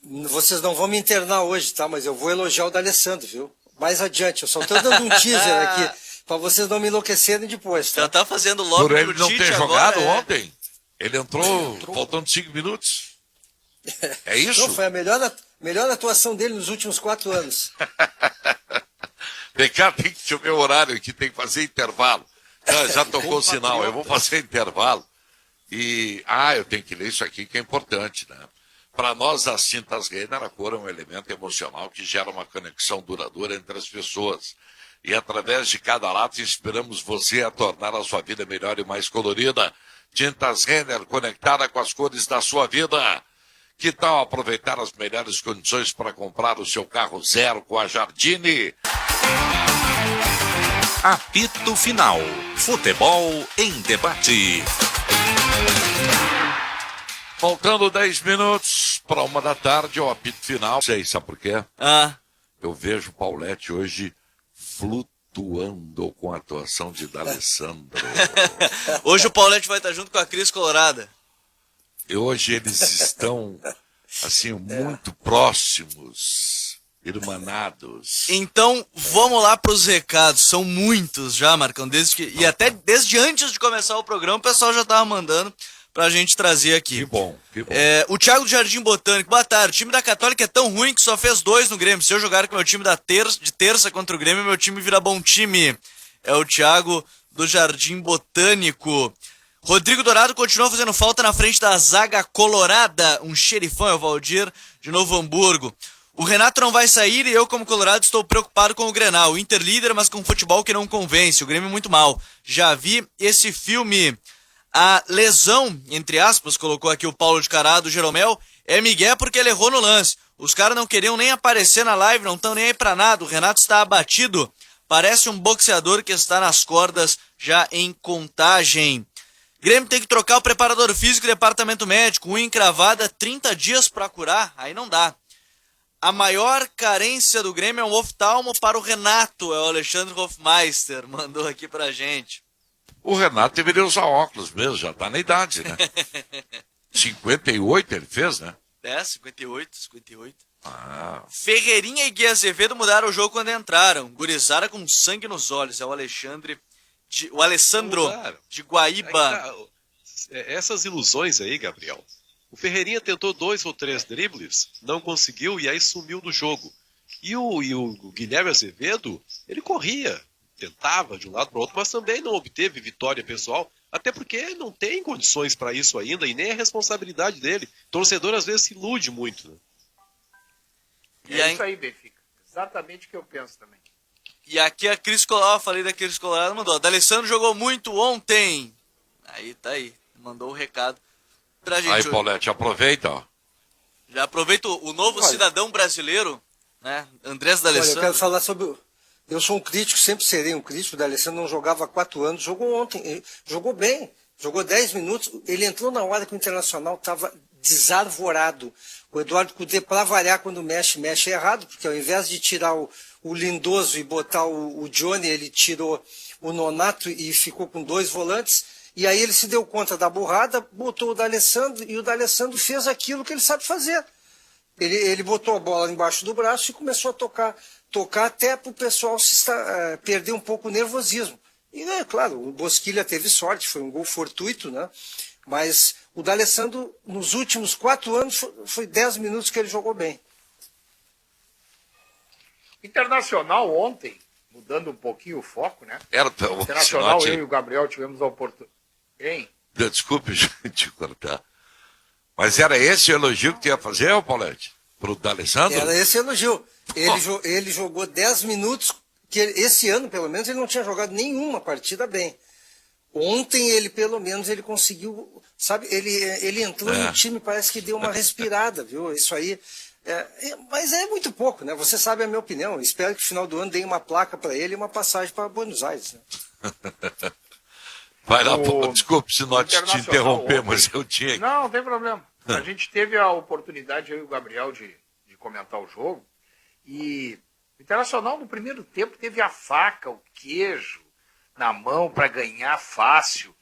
Vocês não vão me internar hoje, tá? Mas eu vou elogiar o D'Alessandro, viu? Mais adiante. Eu só estou dando um teaser aqui, para vocês não me enlouquecerem depois, Já tá? tá fazendo logo Por ele pro não Tite ter agora, jogado é. ontem. Ele entrou faltando 5 minutos. É isso? Não, foi a melhor atuação dele nos últimos 4 anos. Vem cá, tem que ver o horário aqui, tem que fazer intervalo. Já tocou o sinal, eu vou fazer intervalo. E, eu tenho que ler isso aqui que é importante, né? Para nós, as tintas Renner, a cor é um elemento emocional que gera uma conexão duradoura entre as pessoas. E através de cada lata, inspiramos você a tornar a sua vida melhor e mais colorida. Tintas Renner, conectada com as cores da sua vida. Que tal aproveitar as melhores condições para comprar o seu carro zero com a Jardine? Apito Final. Futebol em debate. Faltando 10 minutos para 1 da tarde, o apito final. Sei, sabe por quê? Ah, Eu vejo o Paulette hoje flutuando com a atuação de D'Alessandro. hoje o Paulete vai estar junto com a Cris Colorada. E hoje eles estão, assim, muito próximos, irmanados. Então, vamos lá pros recados. São muitos já, Marcão. E até desde antes de começar o programa, o pessoal já tava mandando pra gente trazer aqui. Que bom, que bom. O Thiago do Jardim Botânico. Boa tarde. O time da Católica é tão ruim que só fez 2 no Grêmio. Se eu jogar com o meu time de terça contra o Grêmio, meu time vira bom time. É o Thiago do Jardim Botânico. Rodrigo Dourado continua fazendo falta na frente da zaga colorada. Um xerifão é o Valdir de Novo Hamburgo. O Renato não vai sair e eu, como colorado, estou preocupado com o Grenal. O Inter líder, mas com futebol que não convence. O Grêmio muito mal. Já vi esse filme. A lesão, entre aspas, colocou aqui o Paulo de Cará do Jeromel, é migué porque ele errou no lance. Os caras não queriam nem aparecer na live, não estão nem aí pra nada. O Renato está abatido. Parece um boxeador que está nas cordas já em Contagem. Grêmio tem que trocar o preparador físico e departamento médico. Unha encravada, 30 dias para curar. Aí não dá. A maior carência do Grêmio é um oftalmo para o Renato. É o Alexandre Hofmeister. Mandou aqui pra gente. O Renato deveria usar óculos mesmo, já tá na idade, né? 58 ele fez, né? 58. Ah, Ferreirinha e Gui Azevedo mudaram o jogo quando entraram. Gurizada com sangue nos olhos. É o Alessandro Mudaram. de Guaíba. Aí tá, essas ilusões aí, Gabriel. O Ferreirinha tentou 2 ou 3 dribles, não conseguiu e aí sumiu do jogo. E o Guilherme Azevedo, ele corria, tentava de um lado para o outro, mas também não obteve vitória pessoal, até porque não tem condições para isso ainda e nem a responsabilidade dele. O torcedor às vezes se ilude muito, né? E aí, Isso aí, Benfica. Exatamente o que eu penso também. e aqui a Cris Colorado, falei da Cris Colorado, mandou. D'Alessandro jogou muito ontem. Aí, tá aí. Mandou o recado pra gente. aí, Paulete, aproveita, ó. Já aproveito o novo Olha. cidadão brasileiro, né? Andrés Olha, eu D'Alessandro. quero falar sobre. Eu sou um crítico, sempre serei um crítico. O D'Alessandro não jogava há 4 anos, jogou ontem. Ele jogou bem, jogou 10 minutos. Ele entrou na hora que o Internacional estava desarvorado. O Eduardo Cudê, para variar, quando mexe errado, porque ao invés de tirar o Lindoso e botar o Johnny, ele tirou o Nonato e ficou com 2 volantes. E aí ele se deu conta da burrada, botou o D'Alessandro e o D'Alessandro fez aquilo que ele sabe fazer. Ele botou a bola embaixo do braço e começou a tocar até para o pessoal perder um pouco o nervosismo. E, claro, o Bosquilha teve sorte, foi um gol fortuito, né? Mas o D'Alessandro, nos últimos 4 anos, foi 10 minutos que ele jogou bem. Internacional ontem, mudando um pouquinho o foco, né? Era Internacional, Sinote, eu e o Gabriel tivemos a oportunidade. Hein? desculpe te cortar. Mas era esse o elogio que tu ia fazer, ô Paulete? Pro D'Alessandro? Era esse elogio. Ele jogou 10 minutos, que esse ano, pelo menos, ele não tinha jogado nenhuma partida bem. Ontem, pelo menos, ele conseguiu, sabe, ele entrou no time, parece que deu uma respirada, viu? Isso aí, mas é muito pouco, né? Você sabe a minha opinião. Espero que no final do ano deem uma placa para ele e uma passagem para Buenos Aires, né? Vai lá, desculpe se nós te Internacional interromper, ontem. mas eu tinha que... Não tem problema. A gente teve a oportunidade, eu e o Gabriel, de comentar o jogo. E o Internacional, no primeiro tempo, teve a faca, o queijo na mão para ganhar fácil.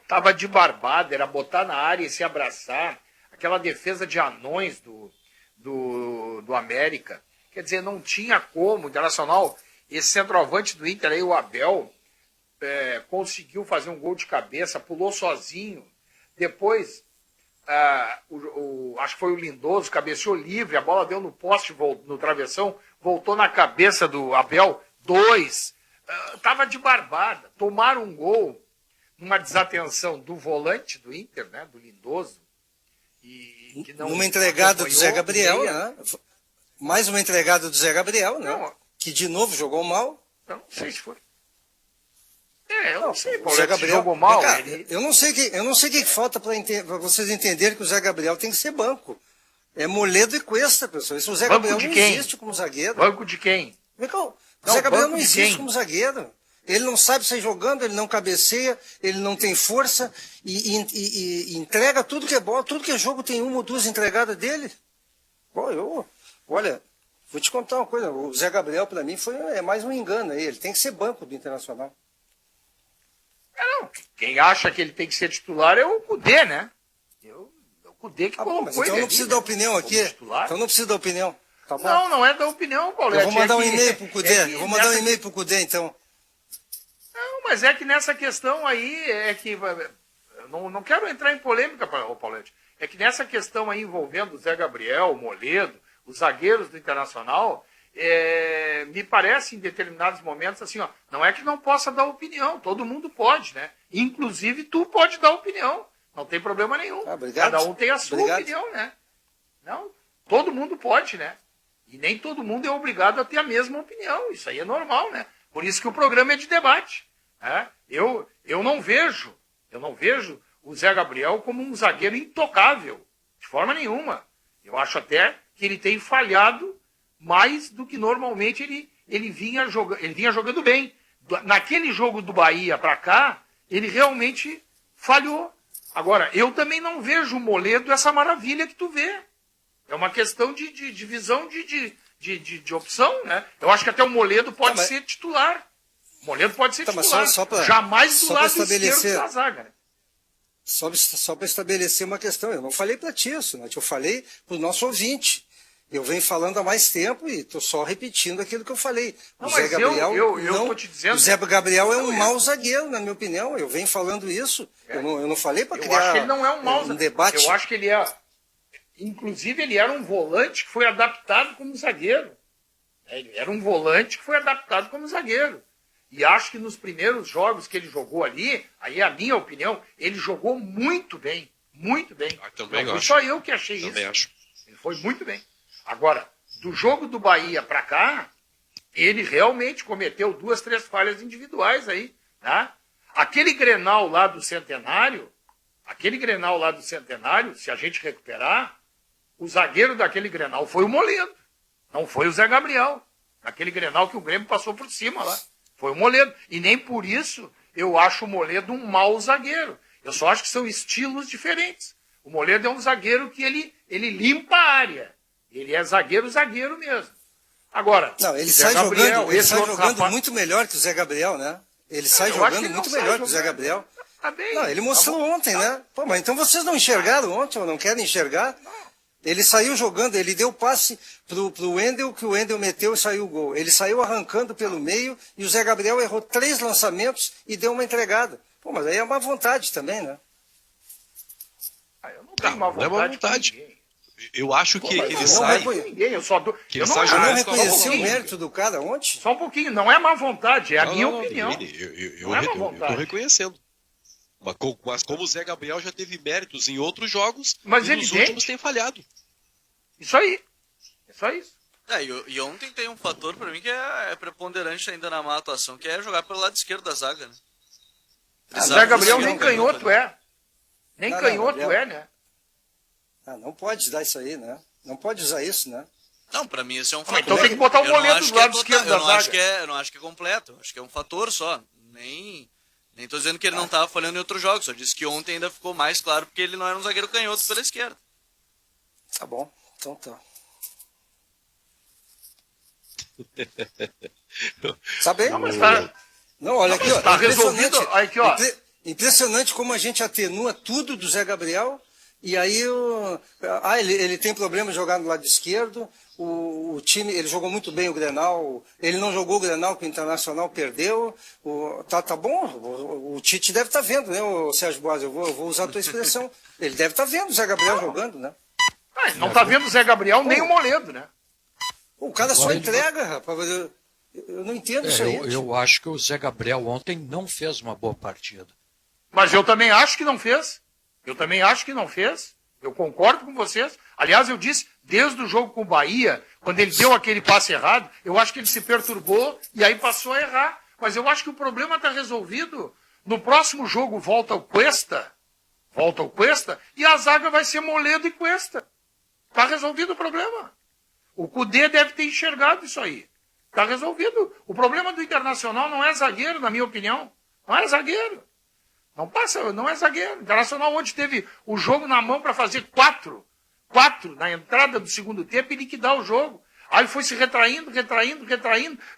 Tava de barbada, era botar na área e se abraçar. Aquela defesa de anões do América. Quer dizer, não tinha como. O Internacional, esse centroavante do Inter aí, o Abel, conseguiu fazer um gol de cabeça, pulou sozinho. Depois, acho que foi o Lindoso, cabeceou livre, a bola deu no poste, no travessão, voltou na cabeça do Abel, 2. Tava de barbada. Tomaram um gol numa desatenção do volante do Inter, né, do Lindoso. E que não uma entregada do Zé Gabriel, meia. né? Mais uma entregada do Zé Gabriel, né? Não. Que de novo jogou mal. Eu não sei se foi. Eu não sei, O Paulo, Zé se Gabriel jogou mal. Cara, ele- eu não sei o que falta para vocês entenderem que o Zé Gabriel tem que ser banco. É Moledo e Cuesta, pessoal. Isso, o Zé Banco Gabriel de não quem? existe como zagueiro. Banco de quem? O Não, Zé Gabriel banco não de existe quem? como zagueiro. Ele não sabe sair jogando, ele não cabeceia, ele não tem força e entrega tudo que é bola, tudo que é jogo tem 1 ou 2 entregadas dele. Olha, vou te contar uma coisa, o Zé Gabriel para mim é mais um engano aí, ele tem que ser banco do Internacional. Não, quem acha que ele tem que ser titular é o Cudê, né? O Cudê que colocou Mas ele então não ali, precisa né, dar opinião como aqui. titular. Então não precisa dar opinião. Tá bom? Não é da opinião, Paulo. Eu vou mandar um e-mail pro Cudê. Eu vou mandar um e-mail pro Cudê, então. Não, mas é que nessa questão aí é que... eu não quero entrar em polêmica, Paulete. É que nessa questão aí envolvendo o Zé Gabriel, o Moledo, os zagueiros do Internacional, me parece em determinados momentos assim, ó, não é que não possa dar opinião, todo mundo pode, né? Inclusive tu pode dar opinião, não tem problema nenhum. Obrigado. Cada um tem a sua opinião, né? Não, todo mundo pode, né? E nem todo mundo é obrigado a ter a mesma opinião, isso aí é normal, né? Por isso que o programa é de debate. Né? Eu não vejo o Zé Gabriel como um zagueiro intocável, de forma nenhuma. Eu acho até que ele tem falhado mais do que normalmente ele vinha jogando bem. Naquele jogo do Bahia para cá, ele realmente falhou. Agora, eu também não vejo o Moledo essa maravilha que tu vê. É uma questão de visão de opção, né? Eu acho que até o Moledo pode ser titular. O Moledo pode ser titular. Jamais do lado esquerdo da zaga, né? Só para estabelecer uma questão, eu não falei para ti isso, né? Eu falei para o nosso ouvinte. Eu venho falando há mais tempo e estou só repetindo aquilo que eu falei. Não, o Zé Gabriel, eu tô te dizendo, o Zé Gabriel é um mau zagueiro, na minha opinião. Eu venho falando isso. Eu não falei para criar eu acho que ele não é um mau zagueiro. Debate. Eu acho que ele é... Inclusive, ele era um volante que foi adaptado como zagueiro. Ele era um volante que foi adaptado como zagueiro. E acho que nos primeiros jogos que ele jogou ali, aí é a minha opinião, ele jogou muito bem. Muito bem. Também não foi acho. só eu que achei Também isso. acho. Ele foi muito bem. Agora, do jogo do Bahia para cá, ele realmente cometeu 2, 3 falhas individuais aí. Né? Aquele Grenal lá do Centenário, se a gente recuperar, o zagueiro daquele Grenal foi o Moledo, não foi o Zé Gabriel. Naquele Grenal que o Grêmio passou por cima lá. Foi o Moledo. E nem por isso eu acho o Moledo um mau zagueiro. Eu só acho que são estilos diferentes. O Moledo é um zagueiro que ele limpa a área. Ele é zagueiro mesmo. Agora, não, ele Zé sai Gabriel, jogando muito melhor que o Zé Gabriel, né? Ele sai jogando muito melhor que o Zé Gabriel. Tá bem, não, ele mostrou ontem, né? Pô, mas então vocês não enxergaram ontem ou não querem enxergar? Ele saiu jogando, ele deu passe pro Wendel, que o Wendel meteu e saiu o gol. Ele saiu arrancando pelo meio e o Zé Gabriel errou 3 lançamentos e deu uma entregada. Pô, mas aí é má vontade também, né? Eu não tenho má vontade. Eu acho que ele não sai. Ninguém, eu só dou. Que Eu ele não, sai não jogando com a reconheceu o bola. mérito do cara ontem? Só um pouquinho, não é má vontade, é a minha opinião. Eu estou reconhecendo. Mas como o Zé Gabriel já teve méritos em outros jogos, mas e nos últimos tem falhado. Isso aí. É só isso. E ontem tem um fator pra mim que é preponderante ainda na má atuação, que é jogar pelo lado esquerdo da zaga, né? Zé Gabriel nem canhoto é. Nem canhoto é, né? Não pode dar isso aí, né? Não pode usar isso, né? Não, pra mim esse é um fator. Então tem que botar o Moledo do lado esquerdo da zaga. Eu não acho que é completo. Acho que é um fator só. Nem tô dizendo que ele não tava falhando em outros jogos. Só disse que ontem ainda ficou mais claro porque ele não era um zagueiro canhoto pela esquerda. Tá bom. Então tá. Tá bem? Não, olha aqui, ó. Tá resolvido. Aqui, ó. Impressionante como a gente atenua tudo do Zé Gabriel. E aí ele tem problema de jogar no lado esquerdo. O time, ele jogou muito bem o Grenal. Ele não jogou o Grenal que o Internacional perdeu. Tá bom. O Tite deve estar vendo, né, o Sérgio Boas? Eu vou usar a tua expressão. Ele deve estar vendo o Zé Gabriel jogando, né? Não tá vendo o Zé Gabriel nem o Moledo, né? O cara só entrega, rapaz. Eu não entendo isso aí. Eu acho que o Zé Gabriel ontem não fez uma boa partida. Mas eu também acho que não fez. Eu concordo com vocês. Aliás, eu disse, desde o jogo com o Bahia, quando ele deu aquele passe errado, eu acho que ele se perturbou e aí passou a errar. Mas eu acho que o problema está resolvido. No próximo jogo volta o Cuesta e a zaga vai ser Moledo e Cuesta. Está resolvido o problema. O Cudê deve ter enxergado isso aí. Está resolvido. O problema do Internacional não é zagueiro, na minha opinião. Não é zagueiro. Não é zagueiro. O Internacional ontem teve o jogo na mão para fazer 4 na entrada do segundo tempo e liquidar o jogo. Aí foi se retraindo,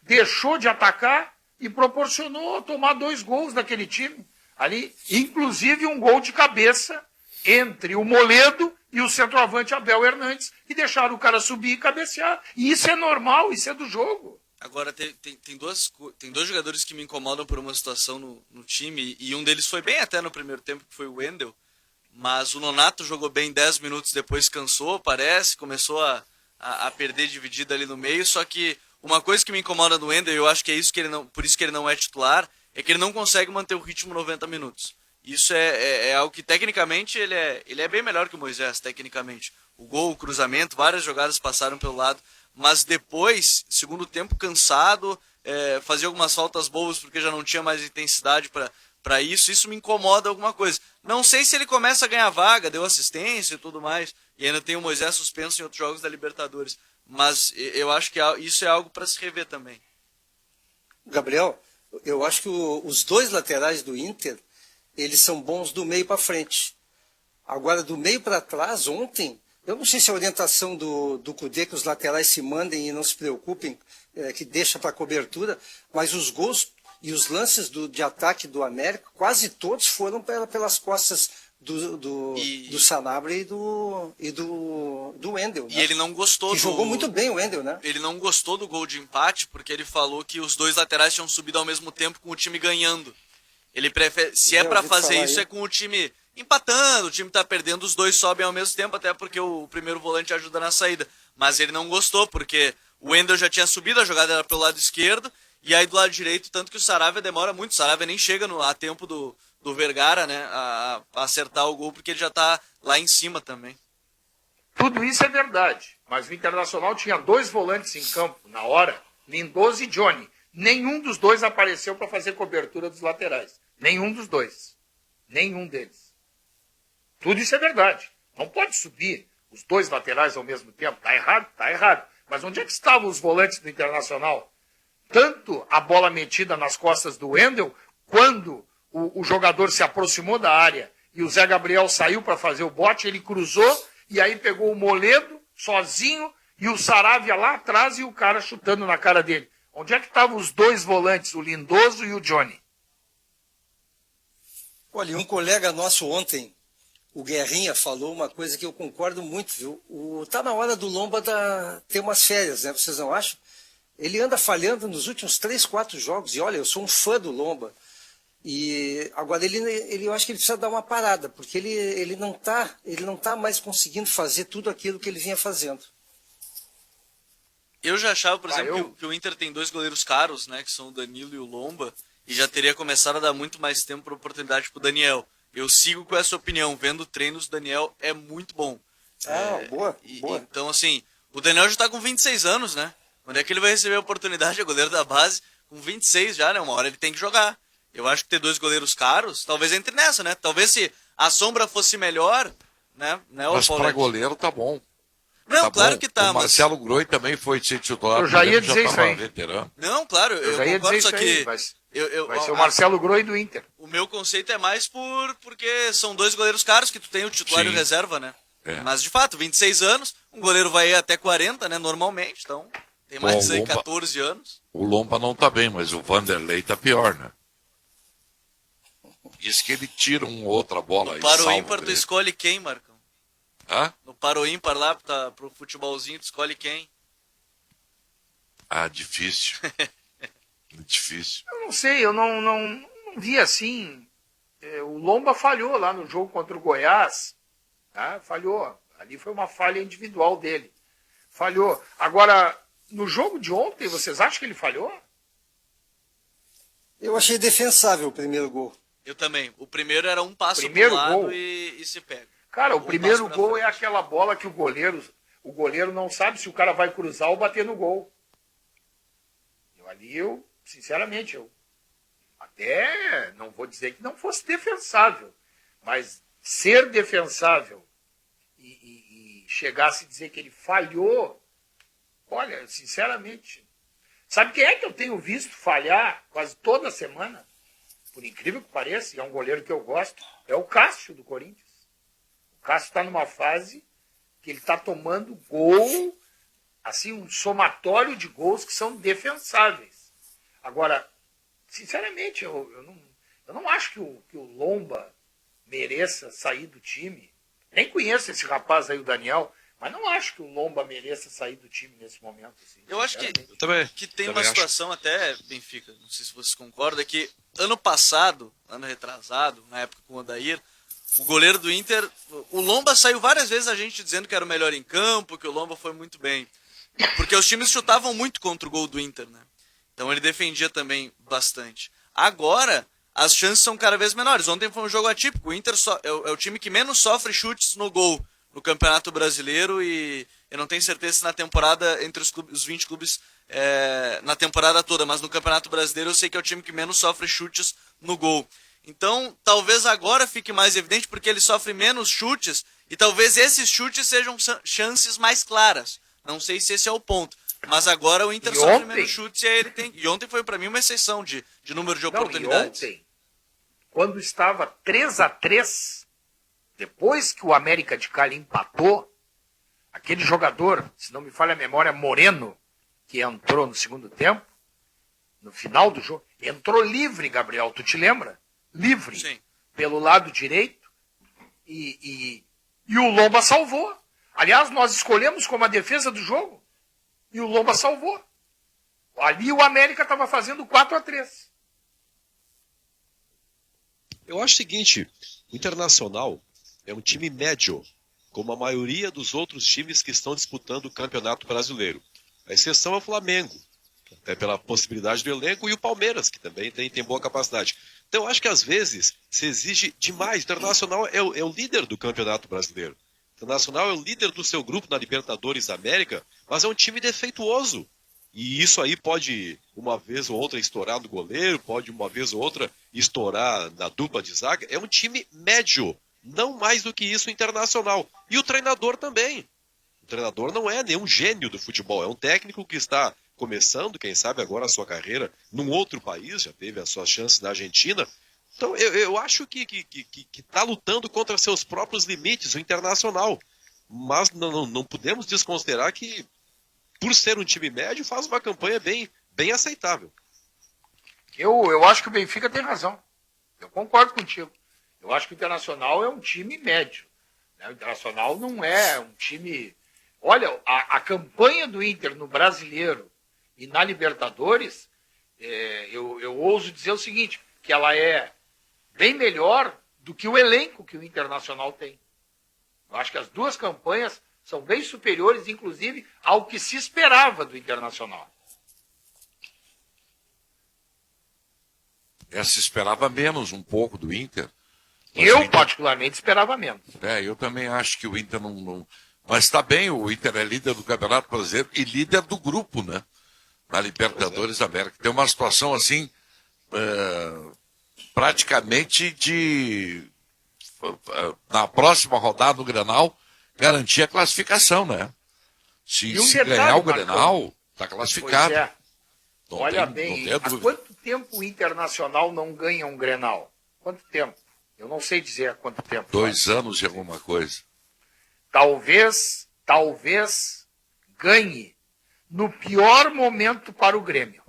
deixou de atacar e proporcionou tomar 2 gols daquele time. Ali, inclusive um gol de cabeça entre o Moledo e o centroavante Abel Hernandes, que deixaram o cara subir e cabecear. E isso é normal, isso é do jogo. Agora, tem dois jogadores que me incomodam por uma situação no time, e um deles foi bem até no primeiro tempo, que foi o Wendel, mas o Nonato jogou bem 10 minutos depois, cansou, parece, começou a perder dividida ali no meio, só que uma coisa que me incomoda do Wendel, eu acho que é isso que ele não, por isso que ele não é titular, é que ele não consegue manter o ritmo 90 minutos. Isso é algo que tecnicamente ele é bem melhor que o Moisés, tecnicamente. O gol, o cruzamento, várias jogadas passaram pelo lado, mas depois, segundo tempo, cansado, fazia algumas faltas boas porque já não tinha mais intensidade para isso me incomoda alguma coisa. Não sei se ele começa a ganhar vaga, deu assistência e tudo mais, e ainda tem o Moisés suspenso em outros jogos da Libertadores, mas eu acho que isso é algo para se rever também. Gabriel, eu acho que os dois laterais do Inter, eles são bons do meio para frente. Agora, do meio para trás, ontem, eu não sei se a orientação do Cudê, que os laterais se mandem e não se preocupem, que deixa para cobertura, mas os gols e os lances de ataque do América, quase todos foram pelas costas do Sanabria e do Wendel. E né? ele não gostou que jogou muito bem o Wendel, né? Ele não gostou do gol de empate porque ele falou que os dois laterais tinham subido ao mesmo tempo com o time ganhando. Ele prefere, se é para fazer isso, é com o time empatando, o time tá perdendo, os dois sobem ao mesmo tempo, até porque o primeiro volante ajuda na saída. Mas ele não gostou, porque o Wendel já tinha subido, a jogada era pelo lado esquerdo, e aí do lado direito, tanto que o Saravia demora muito, o Saravia nem chega a tempo do Vergara, né, a acertar o gol, porque ele já tá lá em cima também. Tudo isso é verdade, mas o Internacional tinha dois volantes em campo na hora, Lindoso e Johnny. Nenhum dos dois apareceu para fazer cobertura dos laterais. Nenhum dos dois. Nenhum deles. Tudo isso é verdade. Não pode subir os dois laterais ao mesmo tempo. Tá errado? Tá errado. Mas onde é que estavam os volantes do Internacional? Tanto a bola metida nas costas do Wendel, quando o jogador se aproximou da área e o Zé Gabriel saiu para fazer o bote, ele cruzou e aí pegou o Moledo sozinho e o Saravia lá atrás e o cara chutando na cara dele. Onde é que estavam os dois volantes, o Lindoso e o Johnny? Olha, um colega nosso ontem, o Guerrinha, falou uma coisa que eu concordo muito, viu? Tá na hora do Lomba ter umas férias, né? Vocês não acham? Ele anda falhando nos últimos 3, 4 jogos. E olha, eu sou um fã do Lomba. E agora eu acho que ele precisa dar uma parada, porque ele não tá mais conseguindo fazer tudo aquilo que ele vinha fazendo. Eu já achava, por exemplo, que o Inter tem dois goleiros caros, né, que são o Danilo e o Lomba, e já teria começado a dar muito mais tempo para oportunidade pro Daniel. Eu sigo com essa opinião, vendo treinos, o Daniel é muito bom. Boa. Então, assim, o Daniel já tá com 26 anos, né? Quando é que ele vai receber a oportunidade? É goleiro da base, com 26 já, né? Uma hora ele tem que jogar. Eu acho que ter dois goleiros caros, talvez entre nessa, né? Talvez se a sombra fosse melhor, né? Mas para goleiro tá bom. Não, tá claro bom. que tá, o Marcelo Groi também foi ser titular. Eu já ia dizer isso aí. Veterano. Não, claro, eu já ia concordo, dizer só isso aí. que... Vai ser o Marcelo Groi do Inter. O meu conceito é mais porque são dois goleiros caros que tu tem o titular e o reserva, né? É. Mas, de fato, 26 anos, um goleiro vai ir até 40, né, normalmente, então tem mais aí 14 anos. O Lomba não tá bem, mas o Vanderlei tá pior, né? Diz que ele tira uma outra bola. Para o ímpar, tu escolhe quem, Marcão? Hã? No para o ímpar lá, pro futebolzinho, tu escolhe quem? Ah, difícil. Difícil. Eu não sei, eu não vi assim. O Lomba falhou lá no jogo contra o Goiás. Tá? Falhou. Ali foi uma falha individual dele. Falhou. Agora, no jogo de ontem, vocês acham que ele falhou? Eu achei defensável o primeiro gol. Eu também. O primeiro era um passo Primeiro pro lado gol. e se pega. Cara, o primeiro passo pra gol frente. é aquela bola que o goleiro não sabe se o cara vai cruzar ou bater no gol. Sinceramente, eu até não vou dizer que não fosse defensável, mas ser defensável e chegasse a dizer que ele falhou, olha, sinceramente, sabe quem é que eu tenho visto falhar quase toda semana? Por incrível que pareça, e é um goleiro que eu gosto, é o Cássio do Corinthians. O Cássio está numa fase que ele está tomando gol, assim, um somatório de gols que são defensáveis. Agora, sinceramente, eu não acho que o Lomba mereça sair do time. Nem conheço esse rapaz aí, o Daniel, mas não acho que o Lomba mereça sair do time nesse momento. Assim, Eu acho que tem uma também situação até, Benfica, não sei se vocês concordam, que ano passado, ano retrasado, na época com o Odair, o goleiro do Inter, o Lomba saiu várias vezes a gente dizendo que era o melhor em campo, que o Lomba foi muito bem. Porque os times chutavam muito contra o gol do Inter, né? Então ele defendia também bastante. Agora, as chances são cada vez menores. Ontem foi um jogo atípico. O Inter é o time que menos sofre chutes no gol no Campeonato Brasileiro e eu não tenho certeza se na temporada, entre os 20 clubes, na temporada toda, mas no Campeonato Brasileiro eu sei que é o time que menos sofre chutes no gol. Então, talvez agora fique mais evidente porque ele sofre menos chutes e talvez esses chutes sejam chances mais claras. Não sei se esse é o ponto. Mas agora o Inter E sofre ontem? menos chutes e aí ele tem. E ontem foi pra mim uma exceção de número de Não, oportunidades. e ontem, quando estava 3-3, depois que o América de Cali empatou, aquele jogador, se não me falha a memória, Moreno, que entrou no segundo tempo, no final do jogo, entrou livre, Gabriel, tu te lembra? Livre, Sim. pelo lado direito, e o Lomba salvou. Aliás, nós escolhemos como a defesa do jogo, e o Lomba salvou. Ali o América estava fazendo 4-3. Eu acho o seguinte, o Internacional é um time médio, como a maioria dos outros times que estão disputando o Campeonato Brasileiro. A exceção é o Flamengo, até pela possibilidade do elenco, e o Palmeiras, que também tem boa capacidade. Então eu acho que às vezes se exige demais. O Internacional é o líder do Campeonato Brasileiro. O Internacional é o líder do seu grupo na Libertadores da América, mas é um time defeituoso. E isso aí pode, uma vez ou outra, estourar no goleiro, pode uma vez ou outra estourar na dupla de zaga. É um time médio, não mais do que isso o Internacional. E o treinador também. O treinador não é nenhum gênio do futebol, é um técnico que está começando, quem sabe agora a sua carreira num outro país, já teve as suas chances na Argentina. Então eu acho que está lutando contra seus próprios limites, o Internacional. Mas não podemos desconsiderar que, por ser um time médio, faz uma campanha bem aceitável. Eu acho que o Benfica tem razão. Eu concordo contigo. Eu acho que o Internacional é um time médio. Né? O Internacional não é um time... Olha, a campanha do Inter no Brasileiro e na Libertadores, eu ouso dizer o seguinte, que ela é bem melhor do que o elenco que o Internacional tem. Eu acho que as duas campanhas são bem superiores, inclusive, ao que se esperava do Internacional. Se esperava menos um pouco do Inter. Eu, particularmente, esperava menos. Eu também acho que o Inter não... Mas está bem, o Inter é líder do Campeonato Brasileiro e líder do grupo, né? Na Libertadores da América. Tem uma situação assim, praticamente na próxima rodada do Grenal, garantir a classificação, né? Se ganhar o Grenal, está classificado. Pois é. Não Olha tem bem, há quanto tempo o Internacional não ganha um Grenal? Quanto tempo? Eu não sei dizer há quanto tempo. 2 anos e alguma coisa. Talvez ganhe no pior momento para o Grêmio.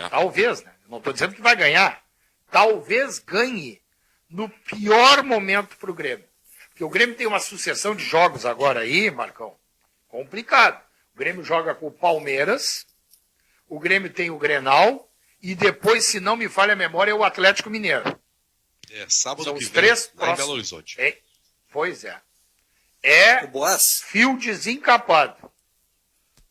Talvez, né? Eu não estou dizendo que vai ganhar. Talvez ganhe no pior momento para o Grêmio. Porque o Grêmio tem uma sucessão de jogos agora aí, Marcão, complicado. O Grêmio joga com o Palmeiras, o Grêmio tem o Grenal, e depois, se não me falha a memória, é o Atlético Mineiro. Sábado São que os vem, três lá em Belo Horizonte. Pois é. É O Boas, fio desencapado.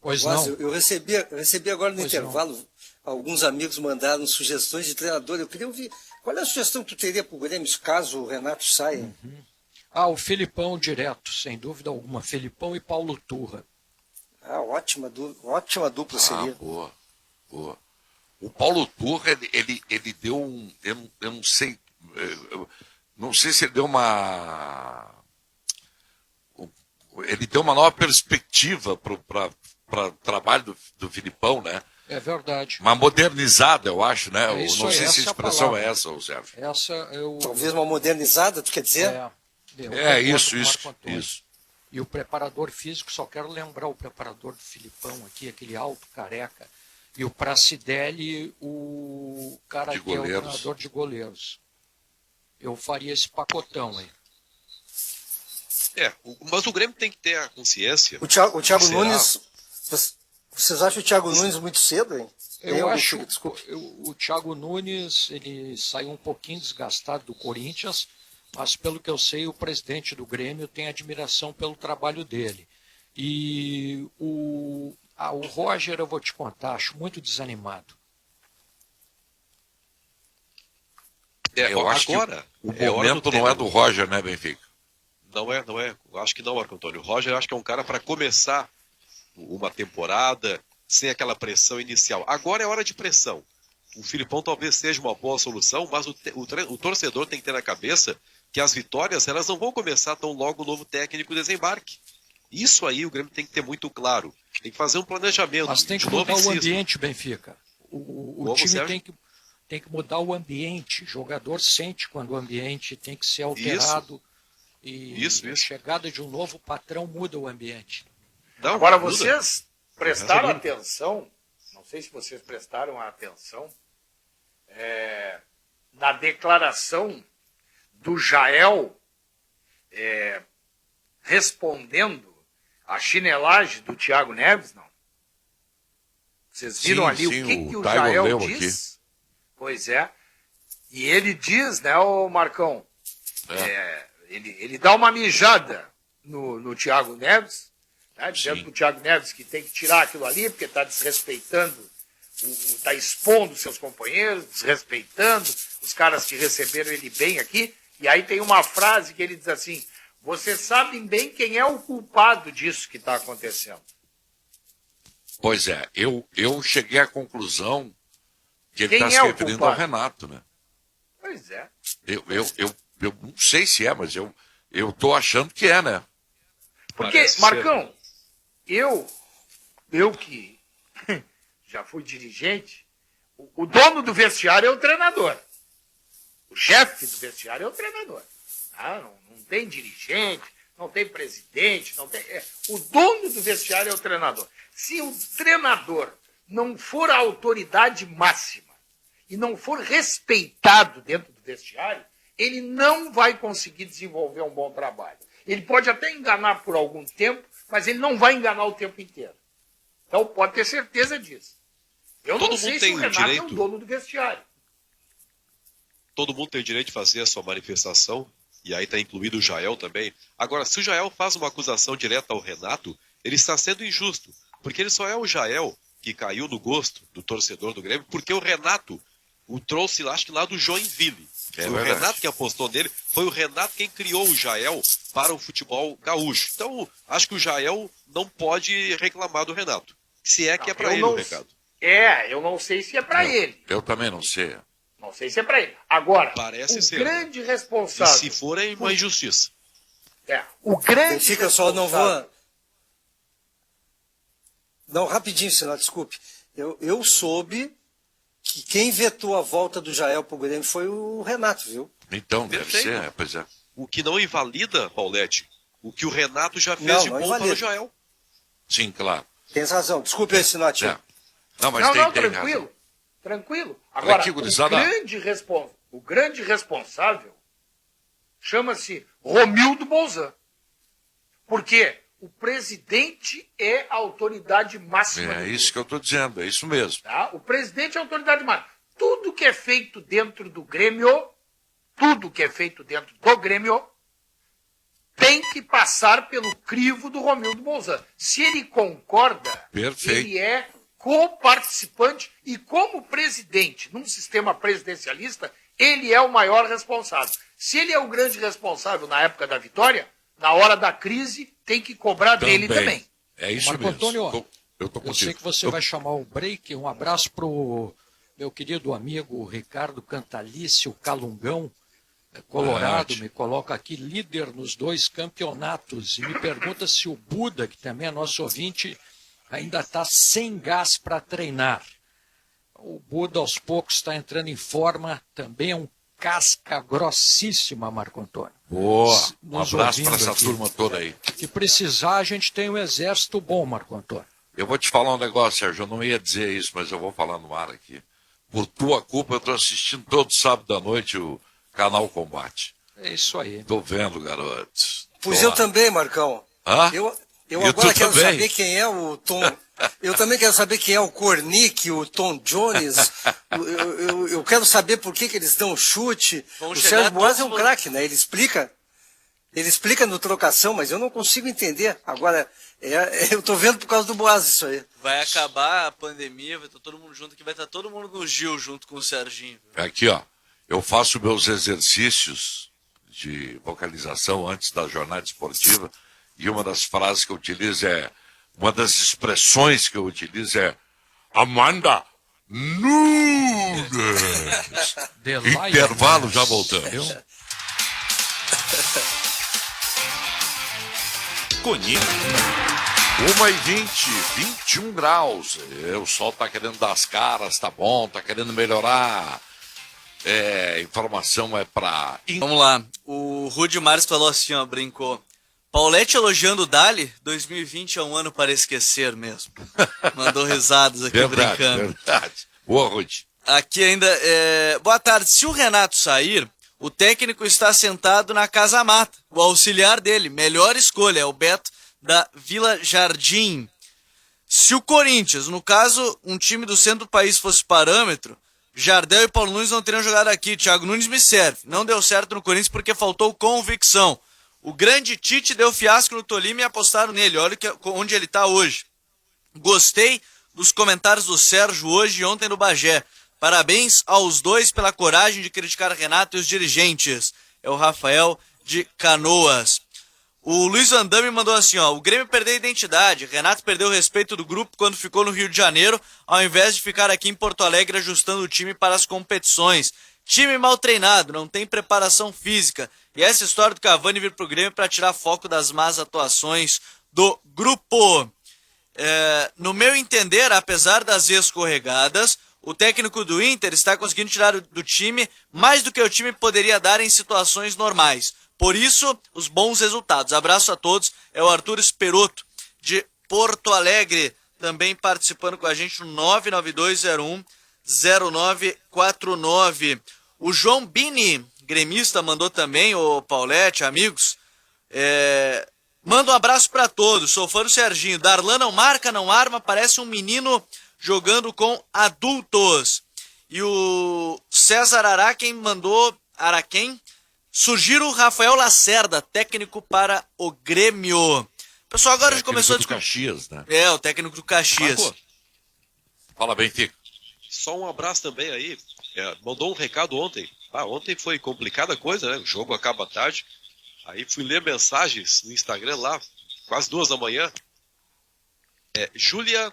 Pois Boas, não. eu recebi agora no Pois intervalo, alguns amigos mandaram sugestões de treinador. Eu queria ouvir, qual é a sugestão que tu teria para o Grêmio, caso o Renato saia? O Filipão direto, sem dúvida alguma. Filipão e Paulo Turra. Ótima dupla seria. Boa. O Paulo Turra, ele deu um... Eu não sei... não sei se ele deu uma... Ele deu uma nova perspectiva para o trabalho do Filipão, né? É verdade. Uma modernizada, eu acho, né? Não sei se a expressão palavra. é essa, ô Sérgio. Essa eu... Talvez uma modernizada, tu quer dizer? eu concordo Isso, com o Marco Antônio. isso. E o preparador físico, só quero lembrar o preparador do Filipão aqui, aquele alto careca. E o Pracidelli, o cara De que é o goleiros. treinador de goleiros. Eu faria esse pacotão aí. Mas o Grêmio tem que ter a consciência. O Thiago Será? Nunes, vocês acham o Thiago Nunes muito cedo, hein? Eu acho Desculpa. o Thiago Nunes, ele saiu um pouquinho desgastado do Corinthians, mas pelo que eu sei, o presidente do Grêmio tem admiração pelo trabalho dele. E o Roger, eu vou te contar, acho muito desanimado. Eu acho agora, que o é hora momento do não é técnico. do Roger, né, Benfica? Não é. Eu acho que não, Marco Antônio. O Roger acho que é um cara para começar uma temporada sem aquela pressão inicial. Agora é hora de pressão. O Filipão talvez seja uma boa solução, mas o torcedor tem que ter na cabeça que as vitórias elas não vão começar tão logo o novo técnico desembarque. Isso aí o Grêmio tem que ter muito claro. Tem que fazer um planejamento. Mas tem que De novo, mudar o insisto. ambiente, Benfica. O Como, time Sérgio? tem que mudar o ambiente. O jogador sente quando o ambiente tem que ser alterado. Isso. A chegada de um novo patrão muda o ambiente. Não, Agora, muda. vocês prestaram Resolvido. atenção, não sei se vocês prestaram atenção, na declaração do Jael respondendo a chinelagem do Thiago Neves, não? Vocês viram Sim, ali sim, o que, o que o Taigo Jael leu diz? Pois é. E ele diz, né, ô Marcão, ele dá uma mijada no Thiago Neves, né, dizendo Sim. pro Thiago Neves que tem que tirar aquilo ali, porque está desrespeitando, está expondo seus companheiros, desrespeitando os caras que receberam ele bem aqui. E aí tem uma frase que ele diz assim: vocês sabem bem quem é o culpado disso que está acontecendo. Pois é, eu cheguei à conclusão que ele Quem está é se o referindo culpado? ao Renato, né? Pois é. Eu não sei se é, mas eu tô achando que é, né? Porque, Parece Marcão, eu que já fui dirigente, o dono do vestiário é o treinador. O chefe do vestiário é o treinador. Ah, não tem dirigente, não tem presidente, não tem. O dono do vestiário é o treinador. Se o treinador não for a autoridade máxima e não for respeitado dentro do vestiário, ele não vai conseguir desenvolver um bom trabalho. Ele pode até enganar por algum tempo, mas ele não vai enganar o tempo inteiro. Então pode ter certeza disso. Eu Todo não sei mundo se tem o o Renato é o direito. dono do vestiário. Todo mundo tem o direito de fazer a sua manifestação, e aí está incluído o Jael também. Agora, se o Jael faz uma acusação direta ao Renato, ele está sendo injusto, porque ele só é o Jael que caiu no gosto do torcedor do Grêmio, porque o Renato o trouxe lá, acho que lá do Joinville. É Foi o verdade. Renato que apostou nele, foi o Renato quem criou o Jael para o futebol gaúcho. Então, acho que o Jael não pode reclamar do Renato, se é que é para Eu ele não- o recado. Eu não sei se é para ele. Eu também não sei. Não sei se é para ele. Agora, Parece o ser, grande E responsável. se for, é uma injustiça. O grande Benfica, só não responsável- vou. Não, rapidinho, senhor, desculpe. Eu soube que quem vetou a volta do Jael pro Grêmio foi o Renato, viu? Então, Perfeito. deve ser, pois é. O que não invalida, Paulette, o que o Renato já fez Não, de não bom para invalida. o Jael. Sim, claro. Tens razão. Desculpe aí, Sinote. É. Não, mas Não, tem tranquilo. razão. Tranquilo. Olha Agora, aqui, gurizada. o grande responsável chama-se Romildo Bolzan. Por quê? O presidente é a autoridade máxima. É do isso que eu estou dizendo, é isso mesmo. Tá? O presidente é a autoridade máxima. Tudo que é feito dentro do Grêmio, tem que passar pelo crivo do Romildo Bolzan. Se ele concorda, Perfeito. ele é coparticipante e, como presidente, num sistema presidencialista, ele é o maior responsável. Se ele é o grande responsável na época da vitória, na hora da crise, tem que cobrar dele também. É isso Marco mesmo. Antônio, Eu tô Eu contigo. sei que você vai chamar o break. Um abraço pro meu querido amigo Ricardo Cantalice, o Calungão, Colorado, Verdade. me coloca aqui líder nos 2 campeonatos e me pergunta se o Buda, que também é nosso ouvinte, ainda está sem gás para treinar. O Buda aos poucos está entrando em forma, também é um casca grossíssima, Marco Antônio. Boa. Um Nos abraço ouvindo para essa aqui. turma toda aí. Se precisar, a gente tem um exército bom, Marco Antônio. Eu vou te falar um negócio, Sérgio. Eu não ia dizer isso, mas eu vou falar no ar aqui. Por tua culpa, eu estou assistindo todo sábado à noite o Canal Combate. É isso aí. Tô vendo, garoto. Pois Tô eu lá. também, Marcão. Hã? Eu E agora tu quero também? saber quem é o Tom. Eu também quero saber quem é o Cornick, o Tom Jones. Eu quero saber por que eles dão chute. Vão O chegar Sérgio Boas é um todos- craque, né? Ele explica no trocação, mas eu não consigo entender. Agora, eu tô vendo por causa do Boas isso aí. Vai acabar a pandemia, vai estar todo mundo junto, que vai estar todo mundo no Gil junto com o Serginho. Aqui, ó. Eu faço meus exercícios de vocalização antes da jornada esportiva e uma das frases que eu utilizo uma das expressões que eu utilizo é Amanda Nunes. The Intervalo, Lioness. já voltamos. Viu? Conheça. 1h20, 21 graus. O sol tá querendo dar as caras, tá bom, tá querendo melhorar. Informação é pra... Vamos lá. O Rudy Mars falou assim, ó, brincou. Paulete elogiando o Dali, 2020 é um ano para esquecer mesmo. Mandou risadas aqui brincando. Verdade. Boa, Rudy. Aqui ainda, boa tarde. Se o Renato sair, o técnico está sentado na Casa Mata. O auxiliar dele, melhor escolha, é o Beto da Vila Jardim. Se o Corinthians, no caso, um time do centro do país fosse parâmetro, Jardel e Paulo Nunes não teriam jogado aqui. Thiago Nunes me serve. Não deu certo no Corinthians porque faltou convicção. O grande Tite deu fiasco no Tolima e apostaram nele. Olha onde ele está hoje. Gostei dos comentários do Sérgio hoje e ontem no Bagé. Parabéns aos dois pela coragem de criticar Renato e os dirigentes. É o Rafael de Canoas. O Luiz Andame mandou assim, ó. O Grêmio perdeu a identidade. Renato perdeu o respeito do grupo quando ficou no Rio de Janeiro, ao invés de ficar aqui em Porto Alegre ajustando o time para as competições. Time mal treinado, não tem preparação física. E essa história do Cavani vir pro Grêmio para tirar foco das más atuações do grupo. No meu entender, apesar das escorregadas, o técnico do Inter está conseguindo tirar do time mais do que o time poderia dar em situações normais. Por isso, os bons resultados. Abraço a todos. É o Arthur Esperotto, de Porto Alegre, também participando com a gente no 992010949. O João Bini, gremista, mandou também, o Paulete, amigos. Manda um abraço para todos. Sou fã do Serginho. Darlan não marca, não arma, parece um menino jogando com adultos. E o César Araquém mandou... Surgir o Rafael Lacerda, técnico para o Grêmio. Pessoal, agora já começou a discutir. Caxias, né? O técnico do Caxias. Marco, Fala, Benfica. só um abraço também aí. Mandou um recado ontem. Ontem foi complicada a coisa, né? O jogo acaba tarde. Aí fui ler mensagens no Instagram lá, quase 2 da manhã. Júlia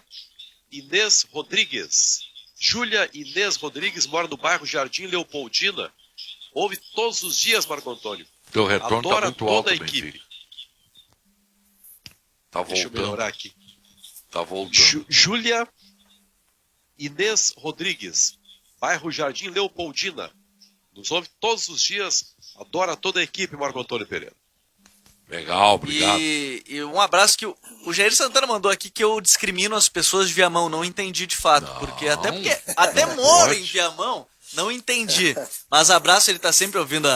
Inês Rodrigues. Júlia Inês Rodrigues mora no bairro Jardim Leopoldina. Ouve todos os dias, Marco Antônio. Teu retorno tá Adora muito toda alto, a equipe. Benfica. Tá Deixa eu voltando. melhorar aqui. Tá voltando. Júlia Inês Rodrigues, bairro Jardim Leopoldina. Nos ouve todos os dias. Adora toda a equipe, Marco Antônio Pereira. Legal, obrigado. E um abraço que o Jair Santana mandou aqui, que eu discrimino as pessoas de Viamão. Não entendi de fato. Porque até moro em Viamão. Não entendi. Mas abraço, ele tá sempre ouvindo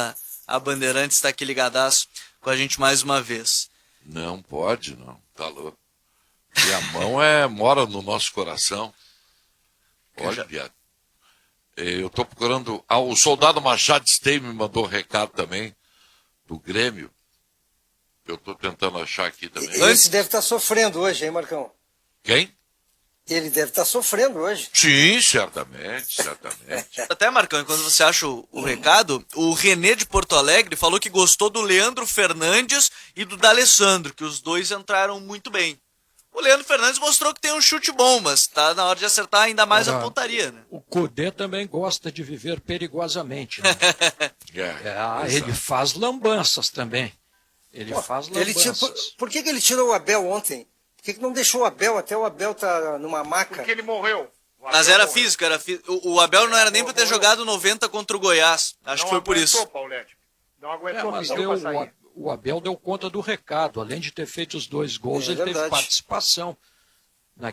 a Bandeirantes, tá aqui ligadaço com a gente mais uma vez. Não pode, não. Tá louco. Viamão mora no nosso coração. Olha, viado. Eu tô procurando... o Soldado Machado Stein me mandou um recado também, do Grêmio. Eu tô tentando achar aqui também. Esse deve estar sofrendo hoje, hein, Marcão? Quem? Ele deve estar sofrendo hoje. Sim, certamente. Até, Marcão, enquanto você acha o recado, o Renê de Porto Alegre falou que gostou do Leandro Fernandes e do D'Alessandro, que os dois entraram muito bem. O Leandro Fernandes mostrou que tem um chute bom, mas tá na hora de acertar ainda mais a pontaria, né? O Cudê também gosta de viver perigosamente, né? Ele faz lambanças também. Por que ele tirou o Abel ontem? Por que não deixou o Abel? Até o Abel tá numa maca. Porque ele morreu. Mas era físico, O Abel não era nem pra ter jogado 90 contra o Goiás. Acho que foi por isso. Paulete. Não aguentou, mas sair. o Abel deu conta do recado. Além de ter feito os 2 gols, ele teve participação.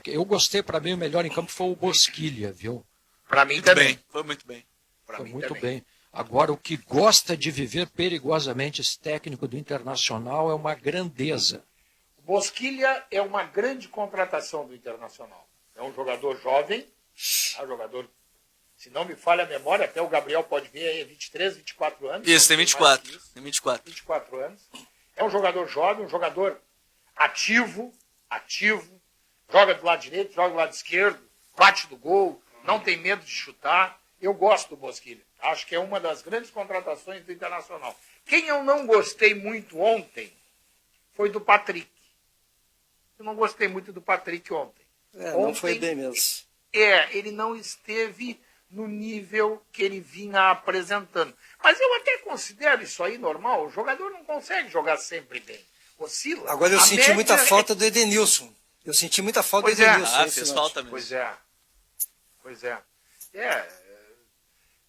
Eu gostei, para mim, o melhor em campo foi o Bosquilha, viu? Para mim também. Foi muito bem. Foi muito bem. Agora, o que gosta de viver perigosamente esse técnico do Internacional é uma grandeza. Bosquilha é uma grande contratação do Internacional. É um jogador jovem, um jogador, se não me falha a memória, até o Gabriel pode ver aí, 23, 24 anos. Isso, tem 24. Tem 24 anos. É um jogador jovem, um jogador ativo, joga do lado direito, joga do lado esquerdo, bate do gol, não tem medo de chutar. Eu gosto do Bosquilha. Acho que é uma das grandes contratações do Internacional. Quem eu não gostei muito ontem foi do Patrick. Eu não gostei muito do Patrick ontem. Não foi bem mesmo. Ele não esteve no nível que ele vinha apresentando. Mas eu até considero isso aí normal. O jogador não consegue jogar sempre bem. oscila. Agora eu A senti média muita falta do Edenilson. Eu senti muita falta Pois do é. Edenilson. Ah, esse fez final. falta mesmo. Pois é.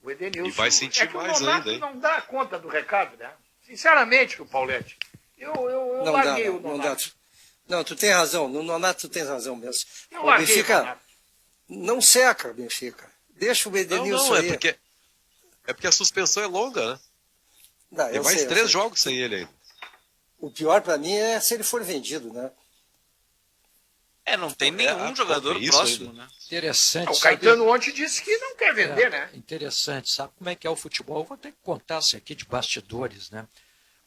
O Edenilson... E vai sentir é que mais o Nonato ainda, hein? não dá conta do recado, né? Sinceramente, o Paulete. Eu Não larguei dá, o não dá. Nonato. Não, tu tem razão. No Nonato tu tens razão mesmo. Eu O larguei o Benfica Nonato. não seca, Benfica. Deixa o Edenilson Não, aí. é porque a suspensão é longa, né? Não, Tem eu mais sei, eu 3 sei. jogos sem ele ainda. O pior pra mim é se ele for vendido, né? Não tem nenhum jogador é isso próximo, ainda. né? Interessante. O sabe? Caetano ontem disse que não quer vender, né? Interessante. Sabe como é que é o futebol? Eu vou ter que contar isso aqui de bastidores, né?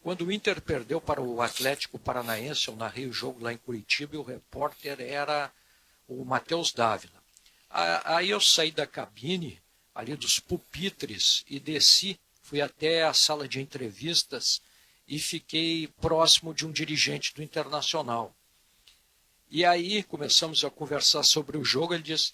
Quando o Inter perdeu para o Atlético Paranaense, eu narrei o jogo lá em Curitiba, e o repórter era o Matheus Dávila. Aí eu saí da cabine, ali dos pupitres, e desci, fui até a sala de entrevistas e fiquei próximo de um dirigente do Internacional. E aí começamos a conversar sobre o jogo, ele disse,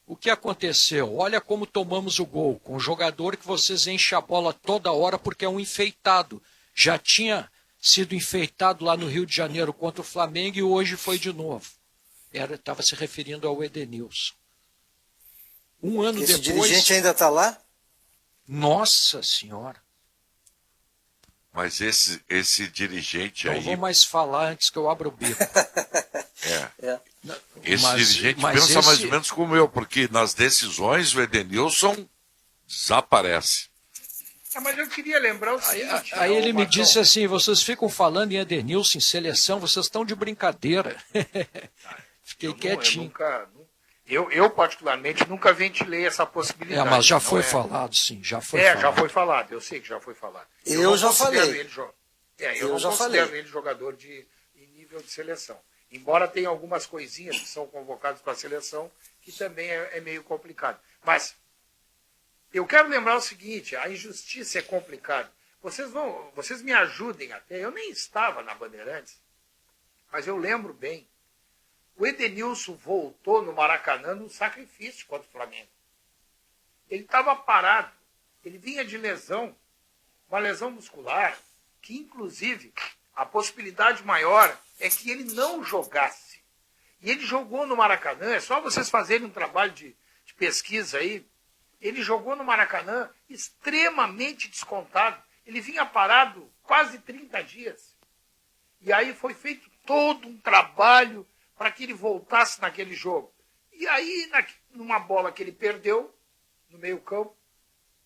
o que aconteceu? Olha como tomamos o gol, com um jogador que vocês enchem a bola toda hora porque é um enfeitado. Já tinha sido enfeitado lá no Rio de Janeiro contra o Flamengo e hoje foi de novo. Estava se referindo ao Edenilson. Um ano Esse depois... dirigente ainda está lá? Nossa Senhora! Mas esse dirigente Não aí, vou mais falar antes que eu abra o bico. esse Mas- dirigente mas pensa mais esse- ou menos como eu, porque nas decisões o Edenilson desaparece. Mas eu queria lembrar o seguinte... Aí ele me Marcão. disse assim, vocês ficam falando em Edenilson, em seleção, vocês estão de brincadeira. Fiquei quietinho. Eu, particularmente, nunca ventilei essa possibilidade. Mas já não foi é. falado, sim, já foi Já falado. foi falado, eu sei que já foi falado. Eu não já considero falei. Ele eu Eu não já considero falei. ele jogador em nível de seleção. Embora tenha algumas coisinhas que são convocadas para a seleção, que também é meio complicado. Mas eu quero lembrar o seguinte, a injustiça é complicada. Vocês me ajudem até, eu nem estava na Bandeirantes, mas eu lembro bem. O Edenilson voltou no Maracanã no sacrifício contra o Flamengo. Ele estava parado. Ele vinha de lesão, uma lesão muscular, que inclusive a possibilidade maior é que ele não jogasse. E ele jogou no Maracanã, é só vocês fazerem um trabalho de pesquisa aí. Ele jogou no Maracanã extremamente descontado. Ele vinha parado quase 30 dias. E aí foi feito todo um trabalho para que ele voltasse naquele jogo. E aí, numa bola que ele perdeu, no meio-campo,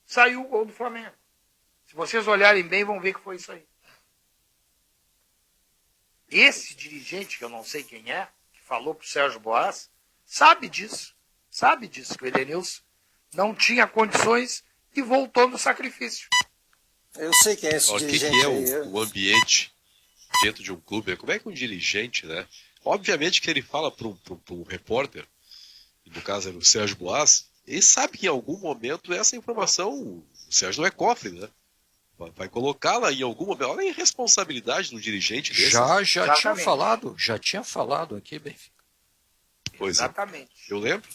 saiu o gol do Flamengo. Se vocês olharem bem, vão ver que foi isso aí. Esse dirigente, que eu não sei quem é, que falou para o Sérgio Boas, sabe disso, que o Edenilson não tinha condições e voltou no sacrifício. Eu sei quem é esse O que dirigente é aí. o ambiente dentro de um clube? Como é que um dirigente, né? Obviamente que ele fala para um repórter, no caso era o Sérgio Boas, ele sabe que em algum momento essa informação, o Sérgio não é cofre, né? Vai colocá-la em algum momento. Olha a irresponsabilidade do dirigente desse. Já tinha falado aqui, Benfica. Pois é, Exatamente. eu lembro.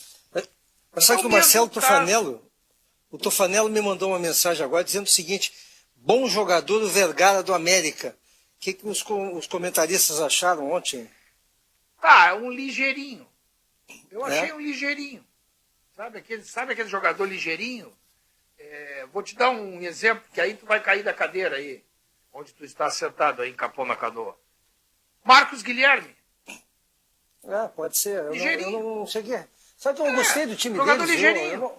Mas sabe É que o o Marcelo mesmo caso. Tofanello me mandou uma mensagem agora dizendo o seguinte, bom jogador o Vergara do América. O que os comentaristas acharam ontem? Um ligeirinho. Eu achei um ligeirinho. Sabe aquele jogador ligeirinho? Vou te dar um exemplo, que aí tu vai cair da cadeira aí, onde tu está sentado aí em Capão na Canoa. Marcos Guilherme. Pode ser. Eu Ligeirinho. não cheguei. Sabe que eu não gostei do time jogador deles? ligeirinho.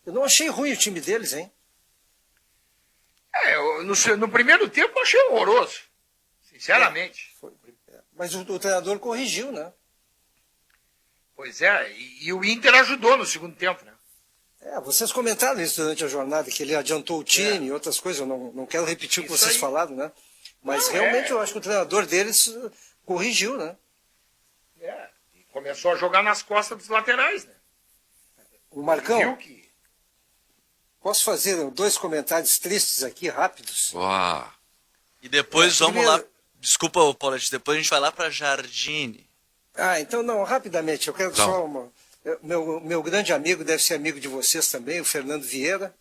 Eu não achei ruim o time deles, hein? No primeiro tempo eu achei horroroso. Sinceramente. Mas o treinador corrigiu, né? Pois é, e o Inter ajudou no segundo tempo, né? Vocês comentaram isso durante a jornada, que ele adiantou o time e outras coisas. Eu não quero repetir o que Isso vocês aí. falaram, né? Mas Não, realmente eu acho que o treinador deles corrigiu, né? E começou a jogar nas costas dos laterais, né? O Marcão, Viu que... posso fazer 2 comentários tristes aqui, rápidos? Uau. E depois vamos primeiro- lá. Desculpa, Paulete, depois a gente vai lá para Jardine. Então não, rapidamente, eu quero Não. só meu grande amigo, deve ser amigo de vocês também, o Fernando Vieira.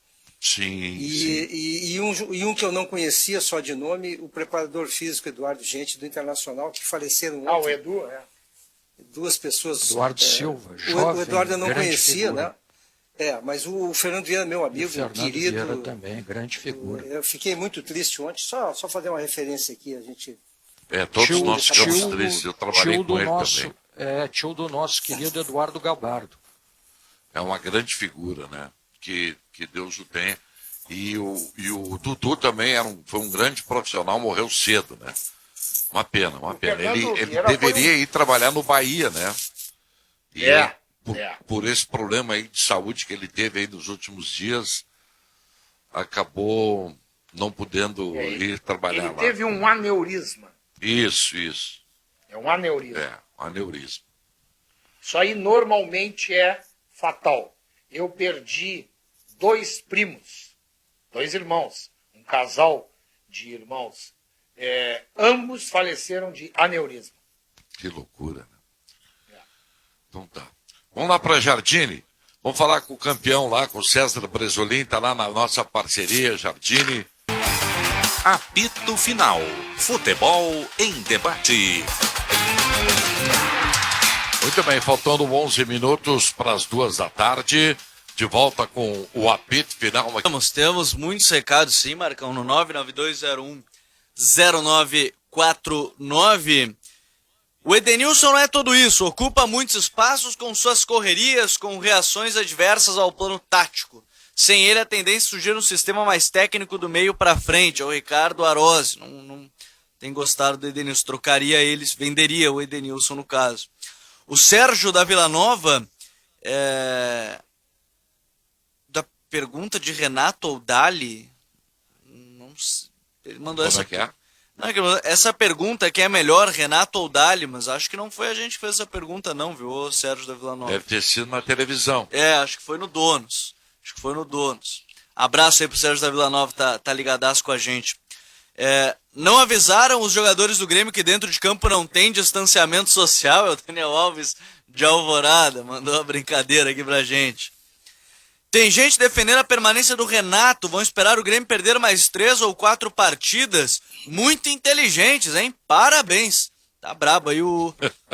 Sim, sim. E um que eu não conhecia só de nome, o preparador físico Eduardo Gente, do Internacional, que faleceram Ah, o ontem. Edu, Duas pessoas. Eduardo Silva, o jovem, Eduardo eu não grande conhecia, figura. né? Mas o Fernando Vieira, meu E o amigo, Fernando querido. Vieira também, grande figura. Eu fiquei muito triste ontem, só fazer uma referência aqui, a gente. Todos nós ficamos tristes. Eu trabalhei com ele também. Tio do nosso querido Eduardo Gabardo. É uma grande figura, né? Que Deus o tenha. E o Dudu também foi um grande profissional, morreu cedo, né? Uma pena, uma pena. Ele deveria ir trabalhar no Bahia, né? E por esse problema aí de saúde que ele teve aí nos últimos dias, acabou não podendo ir trabalhar lá. Ele teve um aneurisma. Isso. É um aneurisma. Um aneurisma. Isso aí normalmente é fatal. Eu perdi 2 primos, 2 irmãos, um casal de irmãos. Ambos faleceram de aneurisma. Que loucura, né? Então tá. Vamos lá para Jardine. Vamos falar com o campeão lá, com o César Bresolim, está lá na nossa parceria, Jardine. Apito Final. Futebol em debate. Muito bem, faltando 11 minutos para as 2 da tarde. De volta com o apito final. Temos muitos recados sim, Marcão, no 992010949. O Edenilson não é tudo isso, ocupa muitos espaços com suas correrias, com reações adversas ao plano tático. Sem ele, a tendência surgir um sistema mais técnico do meio para frente. É o Ricardo Arose. Não tem gostado do Edenilson. Trocaria eles, venderia o Edenilson no caso. O Sérgio da Vila Nova, da pergunta de Renato Oldali, não sei, ele mandou Como é que é? Não, essa pergunta que é melhor, Renato Oldali, mas acho que não foi a gente que fez essa pergunta não, viu, o Sérgio da Vila Nova. Deve ter sido na televisão. Acho que foi no Donos. Abraço aí pro Sérgio da Vila Nova, tá ligadaço com a gente. Não avisaram os jogadores do Grêmio que dentro de campo não tem distanciamento social? É o Daniel Alves de Alvorada, mandou uma brincadeira aqui pra gente. Tem gente defendendo a permanência do Renato, vão esperar o Grêmio perder mais 3 ou 4 partidas. Muito inteligentes, hein? Parabéns. Tá brabo aí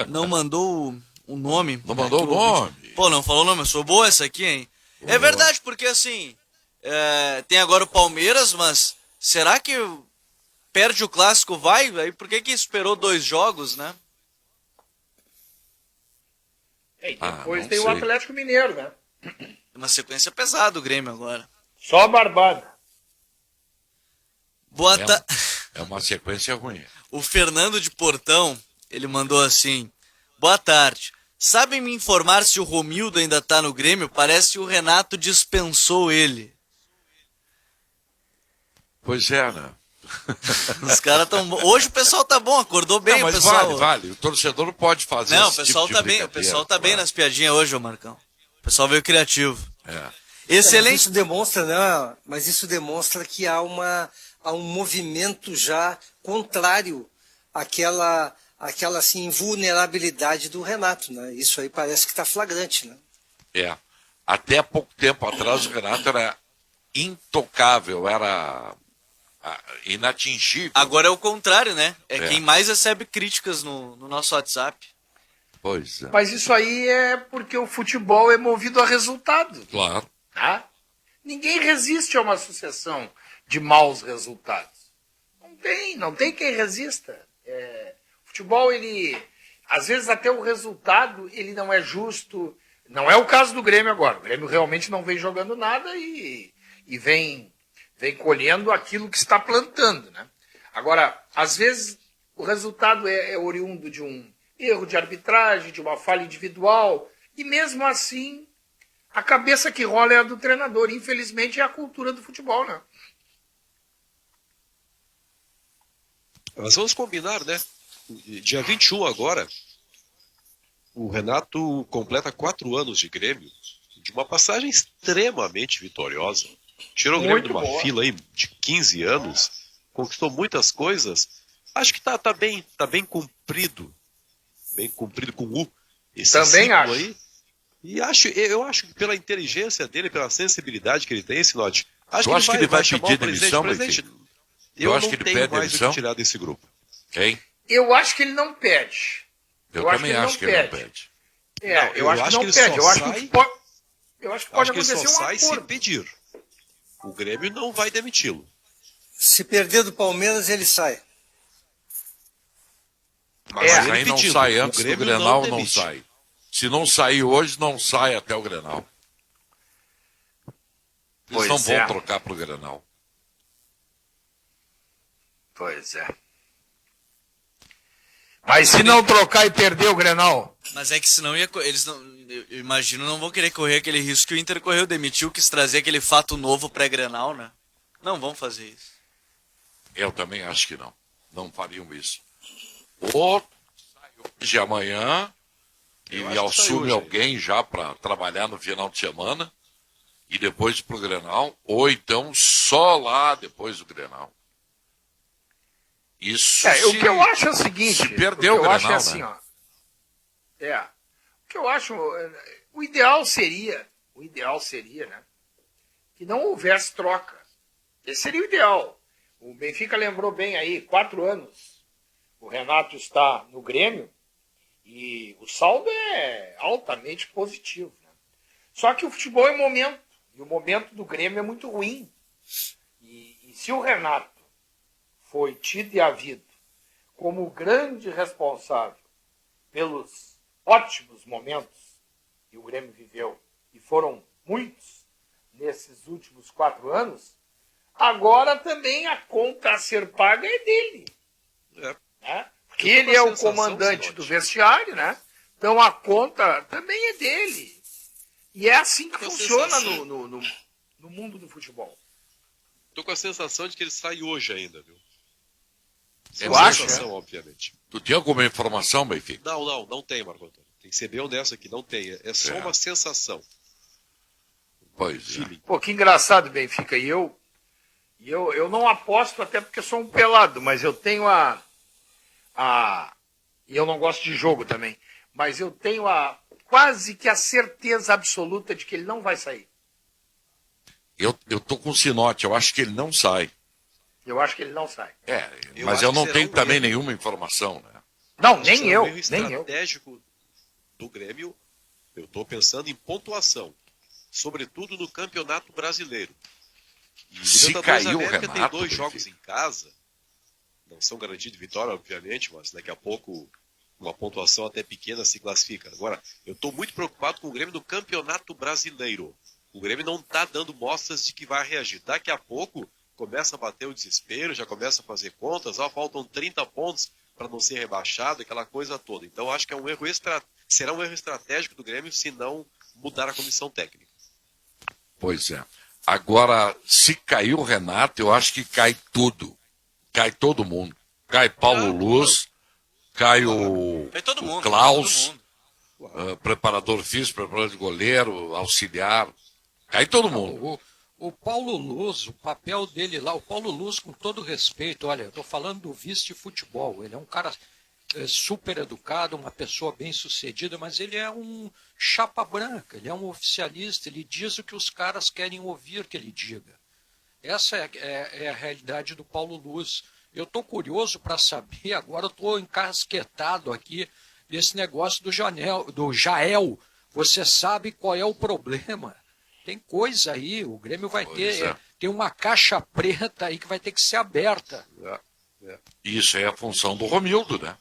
não mandou o nome. Não mandou o nome? Pô, não falou o nome, sou boa essa aqui, hein? É verdade, porque assim, tem agora o Palmeiras, mas será que perde o clássico, vai? Aí por que esperou 2 jogos, né? E depois tem o Atlético Mineiro, né? Uma sequência pesada o Grêmio agora. Só barbada. É uma sequência ruim. O Fernando de Portão, ele mandou assim: boa tarde. Sabem me informar se o Romildo ainda tá no Grêmio? Parece que o Renato dispensou ele. Pois é, né? Os caras tão... Hoje o pessoal tá bom, acordou bem, mas o pessoal. Vale. O torcedor pode fazer Não, esse o pessoal tipo tá de bem, o pessoal tá bem nas piadinhas hoje, ô Marcão. O pessoal veio criativo. Excelente. Mas isso demonstra, né? Mas isso demonstra que há um movimento já contrário àquela assim, invulnerabilidade do Renato, né? Isso aí parece que está flagrante, né? Até pouco tempo atrás o Renato era intocável, era inatingível. Agora é o contrário, né? Quem mais recebe críticas no nosso WhatsApp. Pois é. Mas isso aí é porque o futebol é movido a resultado. Claro. Tá? Ninguém resiste a uma sucessão de maus resultados. Não tem quem resista. O futebol, às vezes até o resultado, ele não é justo. Não é o caso do Grêmio agora. O Grêmio realmente não vem jogando nada e vem colhendo aquilo que está plantando, né? Agora, às vezes, o resultado é oriundo de um erro de arbitragem, de uma falha individual, e mesmo assim, a cabeça que rola é a do treinador. Infelizmente, é a cultura do futebol, né? Mas vamos combinar, né? Dia 21 agora, o Renato completa 4 anos de Grêmio, de uma passagem extremamente vitoriosa. Tirou o Grêmio de uma fila aí de 15 anos, conquistou muitas coisas. Acho que tá bem cumprido. Bem cumprido com U. Esse também acho. Aí. E eu acho que pela inteligência dele, pela sensibilidade que ele tem, Sinote, Acho Tu acha que ele vai chamar pedir o presidente. demissão, Presidente, Benfica? eu acho não que ele tenho pede mais o demissão? que tirar desse grupo. Quem? Eu acho que ele não pede. Eu também acho que ele não pede. É, eu acho que não ele pede. só Eu acho sai- que pode, eu acho que pode Acho que ele acontecer só um sai se acordo. pedir. O Grêmio não vai demiti-lo. Se perder do Palmeiras, ele sai. Mas ele aí não pedindo. sai O antes do Grêmio Grenal, não não demite. sai. Se não sair hoje, não sai até o Grenal. Eles Pois não vão é. trocar pro Grenal. Pois é. Mas se não trocar e perder o Grenal, Mas é que senão eles não, eu imagino, não vão querer correr aquele risco que o Inter correu, demitiu, quis trazer aquele fato novo pré-Grenal, né? Não vão fazer isso. Eu também acho que não. Não fariam isso. Ou sai hoje e amanhã Eu e acho que sai assume hoje. alguém já para trabalhar no final de semana e depois pro Grenal, ou então só lá depois do Grenal. Isso o que eu acho é o seguinte, se perdeu o que o eu acho é Grenal, assim, né? ó. O que eu acho, o ideal seria, né, que não houvesse troca. Esse seria o ideal. O Benfica lembrou bem aí, 4 anos. O Renato está no Grêmio e o saldo é altamente positivo, né? Só que o futebol é momento, e o momento do Grêmio é muito ruim. E se o Renato foi tido e havido como o grande responsável pelos ótimos momentos que o Grêmio viveu, e foram muitos nesses últimos 4 anos, agora também a conta a ser paga é dele. É. Né? Porque Eu tô ele com a é o sensação, comandante Sinote, do vestiário, né? Então a conta também é dele. E é assim que Com a funciona sensação. no mundo do futebol. Tô com a sensação de que ele sai hoje ainda, viu? Eu Tu Sem acha? sensação, obviamente. Tu tem alguma informação, Benfica? Não tem, Marco Antônio. Tem que ser bem honesto aqui, não tem. É só É. uma sensação. Pois é. Feeling. Pô, que engraçado, Benfica. E eu não aposto até porque sou um pelado, mas eu tenho e eu não gosto de jogo também, mas eu tenho quase que a certeza absoluta de que ele não vai sair. Eu tô com o Sinote, eu acho que ele não sai. Eu acho que ele não sai. Eu Mas acho eu que não será tenho um também erro. nenhuma informação, né? Não, Acho que nem será eu, um erro nem eu. estratégico do Grêmio. Eu estou pensando em pontuação, sobretudo no Campeonato Brasileiro. E Se Libertadores caiu o América tem Renato, 2 Benfica. jogos em casa, não são garantidos de vitória, obviamente, mas daqui a pouco uma pontuação até pequena se classifica. Agora, eu estou muito preocupado com o Grêmio no Campeonato Brasileiro. O Grêmio não está dando mostras de que vai reagir. Daqui a pouco começa a bater o desespero, já começa a fazer contas, faltam 30 pontos para não ser rebaixado, aquela coisa toda. Então acho que é um erro será um erro estratégico do Grêmio se não mudar a comissão técnica. Pois é. Agora, se cair o Renato, eu acho que cai tudo. Cai todo mundo. Cai Paulo Luz, cai o, Cai todo mundo. o Klaus, todo mundo. preparador físico, preparador de goleiro, auxiliar. Cai todo mundo. O Paulo Luz, o papel dele lá, o Paulo Luz, com todo respeito, olha, eu estou falando do vice de futebol, ele é um cara super educado, uma pessoa bem sucedida, mas ele é um chapa branca, ele é um oficialista, ele diz o que os caras querem ouvir que ele diga. Essa é a realidade do Paulo Luz. Eu estou curioso para saber, agora eu estou encasquetado aqui desse negócio do Jael. Você sabe qual é o problema? Tem coisa aí, o Grêmio vai ter uma caixa preta aí que vai ter que ser aberta. Isso é a função do Romildo, né?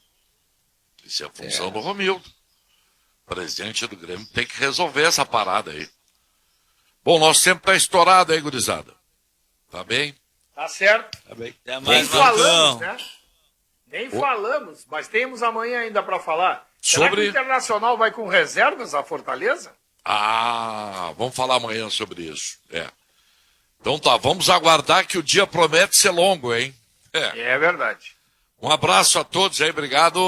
Isso é a função do Romildo. O presidente do Grêmio tem que resolver essa parada aí. Bom, nosso tempo está estourado aí, gurizada. Tá bem? Tá certo? Tá bem? Até Nem mais, falamos, Marcão. né? Nem falamos, mas temos amanhã ainda para falar. Será que Sobre- o Internacional vai com reservas à Fortaleza? Vamos falar amanhã sobre isso. Então tá, vamos aguardar que o dia promete ser longo, hein? É verdade. Um abraço a todos aí, obrigado.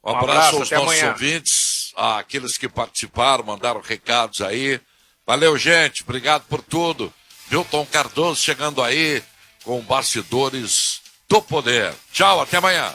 Um abraço abraço, aos até nossos amanhã. ouvintes, àqueles que participaram, mandaram recados aí. Valeu, gente, obrigado por tudo. Milton Cardoso chegando aí com bastidores do poder. Tchau, até amanhã.